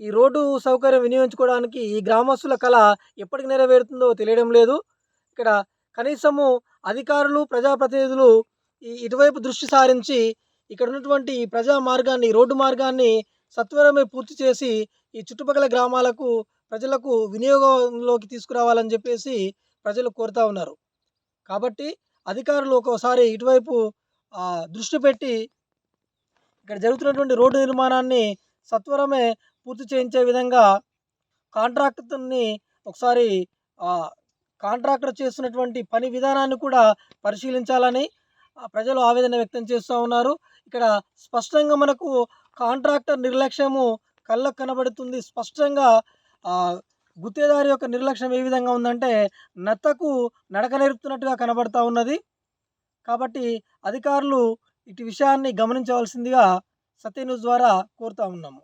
ఈ రోడ్డు సౌకర్యం వినియోగించుకోవడానికి ఈ గ్రామస్తుల కళ ఎప్పటికి నెరవేరుతుందో తెలియడం లేదు. ఇక్కడ కనీసము అధికారులు ప్రజాప్రతినిధులు ఇటువైపు దృష్టి సారించి ఇక్కడ ఉన్నటువంటి ప్రజా మార్గాన్ని రోడ్డు మార్గాన్ని సత్వరమే పూర్తి చేసి ఈ చుట్టుపక్కల గ్రామాలకు ప్రజలకు వినియోగంలోకి తీసుకురావాలని చెప్పేసి ప్రజలు కోరుతూ ఉన్నారు. కాబట్టి అధికారులు ఒక్కోసారి ఇటువైపు దృష్టి పెట్టి ఇక్కడ జరుగుతున్నటువంటి రోడ్డు నిర్మాణాన్ని సత్వరమే పూర్తి చేయించే విధంగా కాంట్రాక్టర్ని ఒకసారి కాంట్రాక్టర్ చేస్తున్నటువంటి పని విధానాన్ని కూడా పరిశీలించాలని ప్రజలు ఆవేదన వ్యక్తం చేస్తూ ఉన్నారు. ఇక్కడ స్పష్టంగా మనకు కాంట్రాక్టర్ నిర్లక్ష్యము కళ్ళకు కనబడుతుంది. స్పష్టంగా గుత్తేదారి యొక్క నిర్లక్ష్యం ఏ విధంగా ఉందంటే నత్తకు నడక నేర్పుతున్నట్టుగా కనబడతా ఉన్నది. కాబట్టి అధికారులు ఇటు విషయాన్ని గమనించవలసిందిగా సత్య న్యూస్ ద్వారా కోరుతా ఉన్నాము.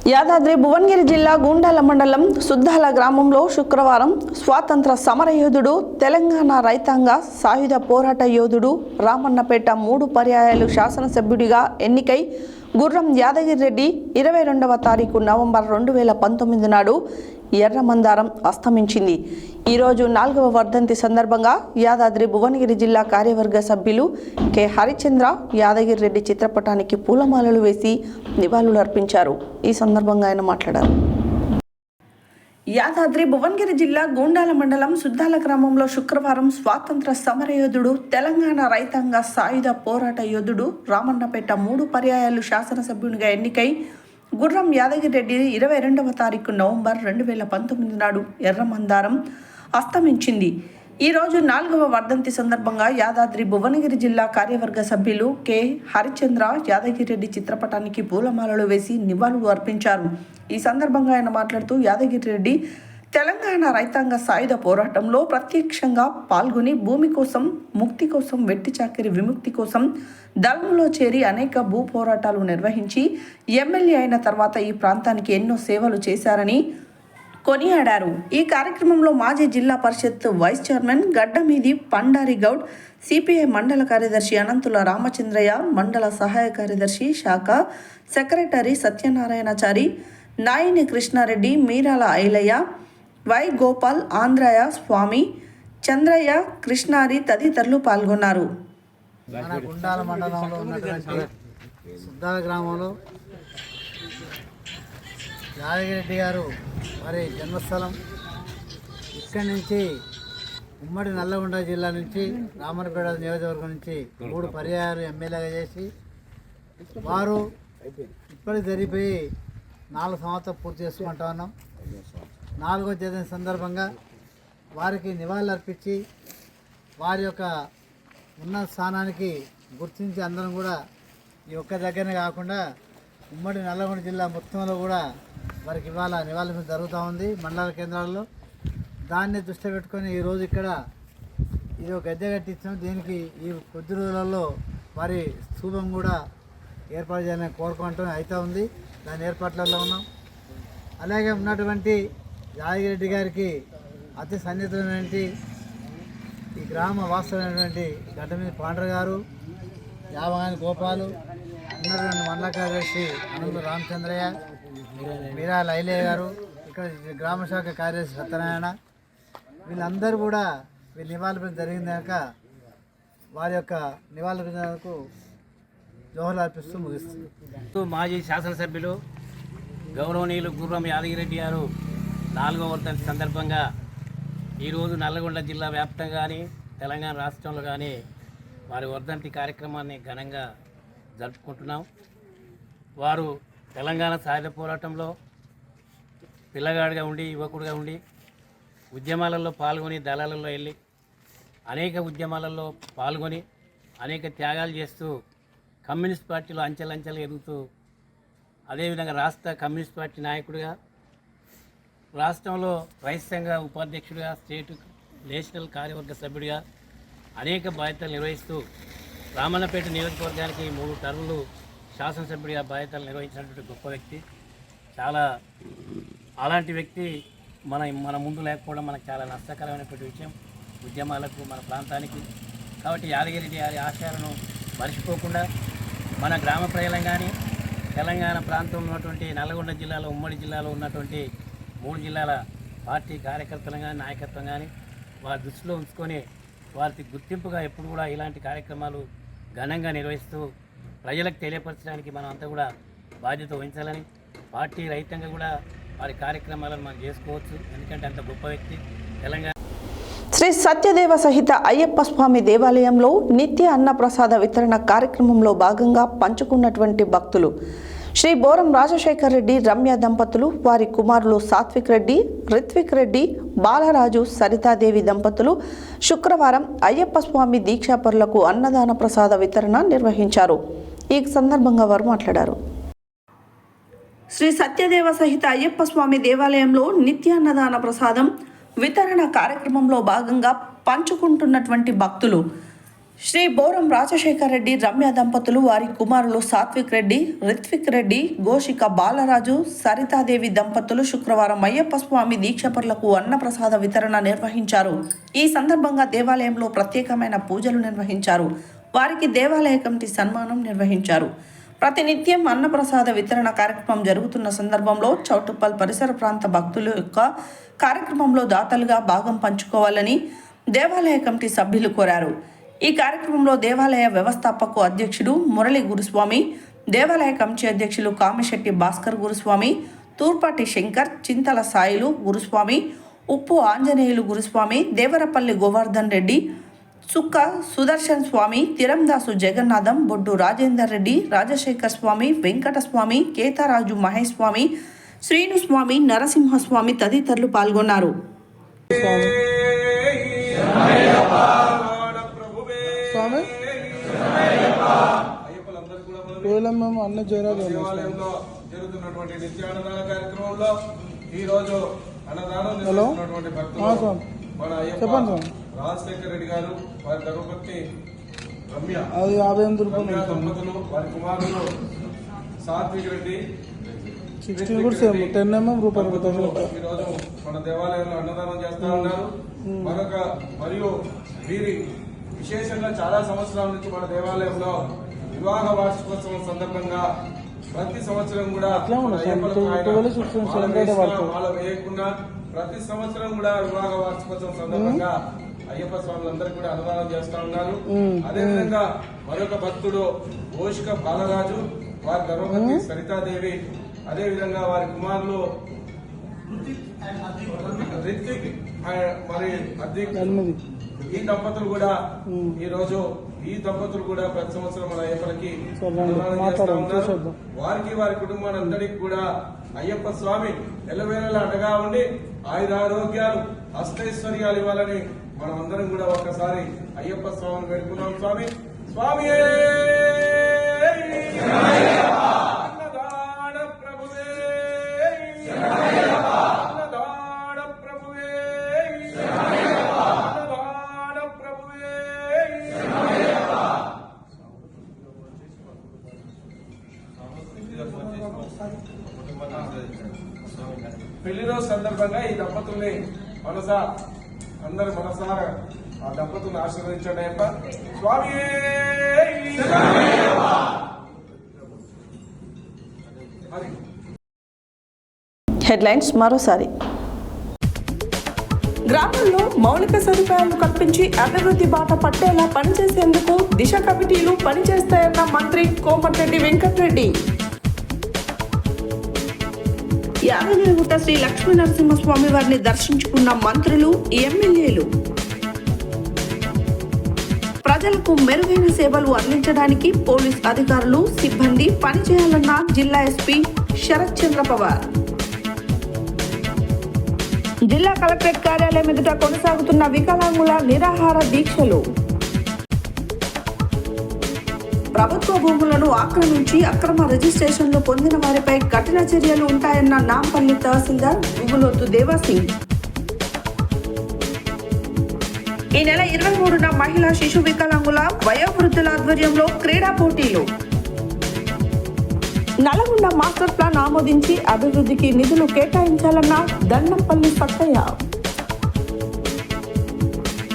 యాదాద్రి భువనగిరి జిల్లా గూండాల మండలం సుద్దాల గ్రామంలో శుక్రవారం స్వాతంత్ర సమరయోధుడు, తెలంగాణ రైతాంగ సాయుధ పోరాట యోధుడు, రామన్నపేట 3 పర్యాయాలు శాసనసభ్యుడిగా ఎన్నికై గుర్రం యాదగిరి రెడ్డి 22వ తారీఖు నవంబర్ 2019 నాడు ఎర్రమందారం అస్తమించింది. ఈరోజు 4వ వర్ధంతి సందర్భంగా యాదాద్రి భువనగిరి జిల్లా కార్యవర్గ సభ్యులు కె హరిచంద్ర యాదగిరి రెడ్డి చిత్రపటానికి పూలమాలలు వేసి నివాళులు అర్పించారు. ఈ సందర్భంగా ఆయన మాట్లాడారు. యాదాద్రి భువనగిరి జిల్లా గూండాల మండలం సుద్దాల గ్రామంలో శుక్రవారం స్వాతంత్ర సమరయోధుడు, తెలంగాణ రైతాంగ సాయుధ పోరాట యోధుడు, రామన్నపేట 3 పర్యాయాలు శాసనసభ్యునిగా ఎన్నికై గుర్రం యాదగిరి రెడ్డి 22వ తారీఖు నవంబర్ 2019 నాడు ఎర్రమందారం అస్తమించింది. ఈరోజు 4వ వర్ధంతి సందర్భంగా యాదాద్రి భువనగిరి జిల్లా కార్యవర్గ సభ్యులు కె హరిచంద్ర యాదగిరి రెడ్డి చిత్రపటానికి పూలమాలలు వేసి నివాళులు అర్పించారు. ఈ సందర్భంగా ఆయన మాట్లాడుతూ యాదగిరి రెడ్డి తెలంగాణ రైతాంగ సాయుధ పోరాటంలో ప్రత్యక్షంగా పాల్గొని భూమి కోసం, ముక్తి కోసం, వెట్టి చాకిరి విముక్తి కోసం దళంలో చేరి అనేక భూ పోరాటాలు నిర్వహించి ఎమ్మెల్యే అయిన తర్వాత ఈ ప్రాంతానికి ఎన్నో సేవలు చేశారని కొనియాడారు. ఈ కార్యక్రమంలో మాజీ Zilla Parishad vice chairman Gaddameedi Pandari Goud, CPI మండల కార్యదర్శి అనంతుల రామచంద్రయ్య, మండల సహాయ కార్యదర్శి శాఖ సెక్రటరీ సత్యనారాయణచారి, నాయిని కృష్ణారెడ్డి, మీరాల ఐలయ్య, వై గోపాల్, ఆంధ్రయ్య స్వామి, చంద్రయ్య, కృష్ణారి తదితరులు పాల్గొన్నారు. మన గుండాల మండలంలో ఉన్నటువంటి సుద్దాల గ్రామంలో యాదగిరెడ్డి గారు వారి జన్మస్థలం. ఇక్కడి నుంచి ఉమ్మడి నల్లగొండ జిల్లా నుంచి రామన్నపేట నియోజకవర్గం నుంచి 3 పర్యాయాలు ఎమ్మెల్యేగా చేసి వారు ఇప్పటికి జరిగిపోయి 4 సంవత్సరాలు పూర్తి చేసుకుంటా ఉన్నాం. 4వ జయంతి సందర్భంగా వారికి నివాళులు అర్పించి వారి యొక్క ఉన్నత స్థానానికి గుర్తించి అందరం కూడా ఈ ఒక్క దగ్గరనే కాకుండా ఉమ్మడి నల్లగొండ జిల్లా మొత్తంలో కూడా వారికి ఇవాళ నివాళులు జరుగుతూ ఉంది మండల కేంద్రాల్లో. దాన్ని దృష్టి పెట్టుకొని ఈరోజు ఇక్కడ ఇది ఒక గద్దె కట్టించాం. దీనికి ఈ కొద్ది రోజులలో వారి స్థూపం కూడా ఏర్పాటు చేయాలని కోరుకుంటూ అవుతూ ఉంది. దాని ఏర్పాట్లలో ఉన్నాం. అలాగే ఉన్నటువంటి యాదగిరెడ్డి గారికి అతి సన్నిహితమైనటువంటి ఈ గ్రామ వాస్తవమైనటువంటి గడ్డమీది పాండ్ర గారు, యావగాని గోపాలు, ఉన్నటువంటి మండల కార్యదర్శి అనంత రామచంద్రయ్య, మీరాల ఐలయ్య గారు, ఇక్కడ గ్రామ శాఖ కార్యదర్శి సత్యనారాయణ, వీళ్ళందరూ కూడా వీళ్ళు నివాళులు జరిగింది కనుక వారి యొక్క నివాళులకు జోహర్లు అర్పిస్తూ ముగిస్తుంది. మాజీ శాసనసభ్యులు గౌరవనీయులు గుర్రం యాదగిరెడ్డి గారు 4వ వర్ధంతి సందర్భంగా ఈరోజు నల్లగొండ జిల్లా వ్యాప్తంగా కానీ తెలంగాణ రాష్ట్రంలో కానీ వారి వర్ధంతి కార్యక్రమాన్ని ఘనంగా జరుపుకుంటున్నాం. వారు తెలంగాణ సాయుధ పోరాటంలో పిల్లగాడిగా ఉండి, యువకుడిగా ఉండి ఉద్యమాలలో పాల్గొని, దళాలలో వెళ్ళి అనేక ఉద్యమాలలో పాల్గొని అనేక త్యాగాలు చేస్తూ కమ్యూనిస్ట్ పార్టీలో అంచెలంచెలు ఎదుగుతూ, అదేవిధంగా రాష్ట్ర కమ్యూనిస్ట్ పార్టీ నాయకుడిగా, రాష్ట్రంలో రైతు సంఘ ఉపాధ్యక్షుడిగా, స్టేట్ నేషనల్ కార్యవర్గ సభ్యుడిగా అనేక బాధ్యతలు నిర్వహిస్తూ రామన్నపేట నియోజకవర్గానికి 3 టర్ములు శాసనసభ్యుడిగా బాధ్యతలు నిర్వహించినటువంటి గొప్ప వ్యక్తి. చాలా అలాంటి వ్యక్తి మన ముందు లేకపోవడం మనకు చాలా నష్టకరమైనటువంటి విషయం ఉద్యమాలకు, మన ప్రాంతానికి. కాబట్టి యాదగిరి గారి ఆశయాలను మర్చిపోకుండా మన గ్రామ ప్రజలం కానీ తెలంగాణ ప్రాంతంలో ఉన్నటువంటి నల్లగొండ జిల్లాలో, ఉమ్మడి జిల్లాలో ఉన్నటువంటి 3 జిల్లాల పార్టీ కార్యకర్తలు కానీ, నాయకత్వం కానీ వారి దృష్టిలో ఉంచుకొని వారికి గుర్తింపుగా ఎప్పుడు కూడా ఇలాంటి కార్యక్రమాలు ఘనంగా నిర్వహిస్తూ ప్రజలకు తెలియపరచడానికి మనం అంతా కూడా బాధ్యత వహించాలని, పార్టీ రహితంగా కూడా వారి కార్యక్రమాలను మనం చేసుకోవచ్చు. ఎందుకంటే అంత గొప్ప వ్యక్తి తెలంగాణ. శ్రీ సత్యదేవ సహిత అయ్యప్ప స్వామి దేవాలయంలో నిత్య అన్నప్రసాద వితరణ కార్యక్రమంలో భాగంగా పంచుకున్నటువంటి భక్తులు శ్రీ బోరం రాజశేఖర్ రెడ్డి, రమ్య దంపతులు, వారి కుమారులు సాత్విక్ రెడ్డి, రిత్విక్ రెడ్డి, బాలరాజు, సరితాదేవి దంపతులు శుక్రవారం అయ్యప్ప స్వామి దీక్షాపరులకు అన్నదాన ప్రసాద వితరణ నిర్వహించారు. ఈ సందర్భంగా వారు మాట్లాడారు. శ్రీ సత్యదేవ సహిత అయ్యప్ప స్వామి దేవాలయంలో నిత్య అన్నదాన ప్రసాదం వితరణ కార్యక్రమంలో భాగంగా పంచుకుంటున్నటువంటి భక్తులు శ్రీ బోరం రాజశేఖర్ రెడ్డి రమ్య దంపతులు వారి కుమారులు సాత్విక్ రెడ్డి, రిత్విక్ రెడ్డి, గోషిక బాలరాజు, సరితాదేవి దంపతులు శుక్రవారం అయ్యప్ప స్వామి దీక్షపరులకు అన్నప్రసాద వితరణ నిర్వహించారు. ఈ సందర్భంగా దేవాలయంలో ప్రత్యేకమైన పూజలు నిర్వహించారు. వారికి దేవాలయ కమిటీ సన్మానం నిర్వహించారు. ప్రతినిత్యం అన్నప్రసాద వితరణ కార్యక్రమం జరుగుతున్న సందర్భంలో చౌటుప్పల్ పరిసర ప్రాంత భక్తుల యొక్క కార్యక్రమంలో దాతలుగా భాగం పంచుకోవాలని దేవాలయ కమిటీ సభ్యులు కోరారు. ఈ కార్యక్రమంలో దేవాలయ వ్యవస్థాపక అధ్యక్షుడు మురళి గురుస్వామి, దేవాలయ కమిటీ అధ్యక్షులు కామిశెట్టి భాస్కర్ గురుస్వామి, తూర్పాటి శంకర్, చింతల సాయిలు గురుస్వామి, ఉప్పు ఆంజనేయులు గురుస్వామి, దేవరపల్లి గోవర్ధన్ రెడ్డి, సుక్క సుదర్శన్ స్వామి, తిరందాసు జగన్నాథం, బొడ్డు రాజేందర్ రెడ్డి, రాజశేఖర్ స్వామి, వెంకటస్వామి, కేతారాజు మహేష్ స్వామి, శ్రీనుస్వామి, నరసింహస్వామి తదితరులు పాల్గొన్నారు. జరుగుతున్నటువంటి నిత్యాన్నదాన కార్యక్రమంలో ఈ రోజు అన్నదానం చేస్తున్నటువంటి భక్తులు మన అయ్యప్ప రాజశేఖర్ రెడ్డి గారు, వారి ధర్మపత్ని రమ్య దంపతులు, వారి కుమారులు సాత్విక్ రెడ్డి ఈరోజు మన దేవాలయంలో అన్నదానం చేస్తా ఉన్నారు. మరియు వీరి విశేషంగా చాలా సంవత్సరాల నుంచి మన దేవాలయంలో వివాహ వార్షికోత్సవం సందర్భంగా ప్రతి సంవత్సరం కూడా వాళ్ళు వేయకుండా ప్రతి సంవత్సరం కూడా వివాహ వార్షికోత్సవం సందర్భంగా అయ్యప్ప స్వాములందరూ కూడా అన్నదానం చేస్తా ఉన్నారు. అదేవిధంగా మరొక భక్తుడు గోషిక బాలరాజు, వారి ధర్మపత్ని సరితాదేవి, అదేవిధంగా వారి కుమారులు రిత్విక్ మరి అద్విక్, ఈ దంపతులు కూడా ప్రతి సంవత్సరం మన అయ్యప్పలకి అన్నదానం చేస్తా ఉన్నారు. వారికి వారి కుటుంబానందరికీ కూడా అయ్యప్ప స్వామి ఎల్లవేళలా అండగా ఉండి ఆయురారోగ్యాలు అష్టైశ్వర్యాలు ఇవ్వాలని మనం అందరం కూడా ఒక్కసారి అయ్యప్ప స్వామిని వేడుకున్నాం. స్వామి స్వామి అన్నదాన ప్రభువే, అన్నదాన ప్రభువే, అన్నదాన ప్రభువే. పెళ్లి రోజు సందర్భంగా ఈ దంపతుల్ని అందరు మనసారా ఆ దంపతుల్ని ఆశీర్వదించండి అయ్యప్ప స్వామి. హెడ్లైన్స్ మరోసారి. గ్రామాల్లో మౌలిక సదుపాయాలు కల్పించి అభివృద్ధి బాట పట్టేలా పనిచేసేందుకు దిశ కమిటీలు పనిచేస్తాయన్న మంత్రి కోమటిరెడ్డి వెంకటరెడ్డి. యాదగిరిగుట్ట శ్రీ లక్ష్మీ నరసింహస్వామి వారిని దర్శించుకున్న మంత్రులు, ఎమ్మెల్యేలు. ప్రజలకు మెరుగైన సేవలు అందించడానికి పోలీస్ అధికారులు, సిబ్బంది పనిచేయాలన్న జిల్లా ఎస్పీ శరత్ చంద్ర పవార్. జిల్లా కలెక్టరేట్ కార్యాలయం ఎదుట కొనసాగుతున్న వికలాంగుల నిరాహార దీక్షలు. ప్రభుత్వ భూములను ఆక్రమించి అక్రమ రిజిస్ట్రేషన్లు పొందిన వారిపై కఠిన చర్యలు ఉంటాయన్న నాంపల్లి తహసీల్దార్ గుగులోతు దేవాసింగ్. ఈ నెల 23న మహిళా శిశు వికలాంగుల వయోవృద్ధుల ఆధ్వర్యంలో క్రీడా పోటీలు. నల్గొండ మాస్టర్ ప్లాన్ ఆమోదించి అభివృద్ధికి నిధులు కేటాయించాలన్న దండంపల్లి సత్తయ్య.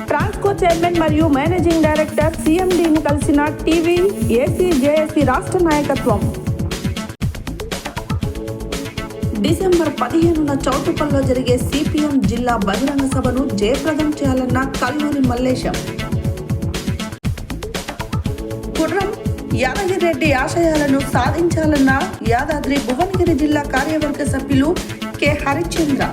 ట్రాన్స్కో చైర్మన్ మరియు మేనేజింగ్ డైరెక్టర్ సిఎండిని కలిసిన టీవీ ఏసీ జేఏసీ రాష్ట్ర నాయకత్వం. డిసెంబర్ 15న చౌటుప్పల్లో జరిగే సిపిఎం జిల్లా బహిరంగ సభను జయప్రదం చేయాలన్న కల్లూరి మల్లేశం. కుర్రం యాదగిరెడ్డి ఆశయాలను సాధించాలన్న యాదాద్రి భువనగిరి జిల్లా కార్యవర్గ సభ్యులు కె హరిచంద్ర.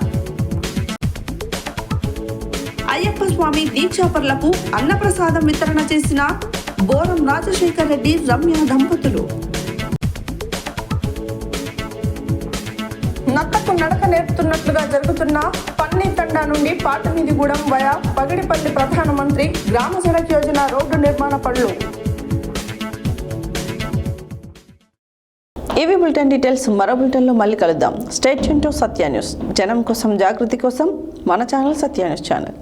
అయ్యప్ప స్వామి దీక్షాపరులకు అన్నప్రసాదం వితరణ చేసిన బోరం రాజశేఖర్ రెడ్డి, రమ్య దంపతులు. నత్తకు నడక నేర్పుతున్నట్లుగా జరుగుతున్న పన్నీ తండా నుండి పాటమీదిగూడెం వయా పగిడిపల్లి ప్రధానమంత్రి గ్రామ సడక్ యోజన రోడ్డు నిర్మాణ పనులు. ఇవి బులెటిన్ డీటెయిల్స్. మరో బులెటిన్లో మళ్ళీ కలుద్దాం. State tune to Satya news. జనం కోసం, జాగృతి కోసం మన ఛానల్ సత్య న్యూస్ ఛానల్.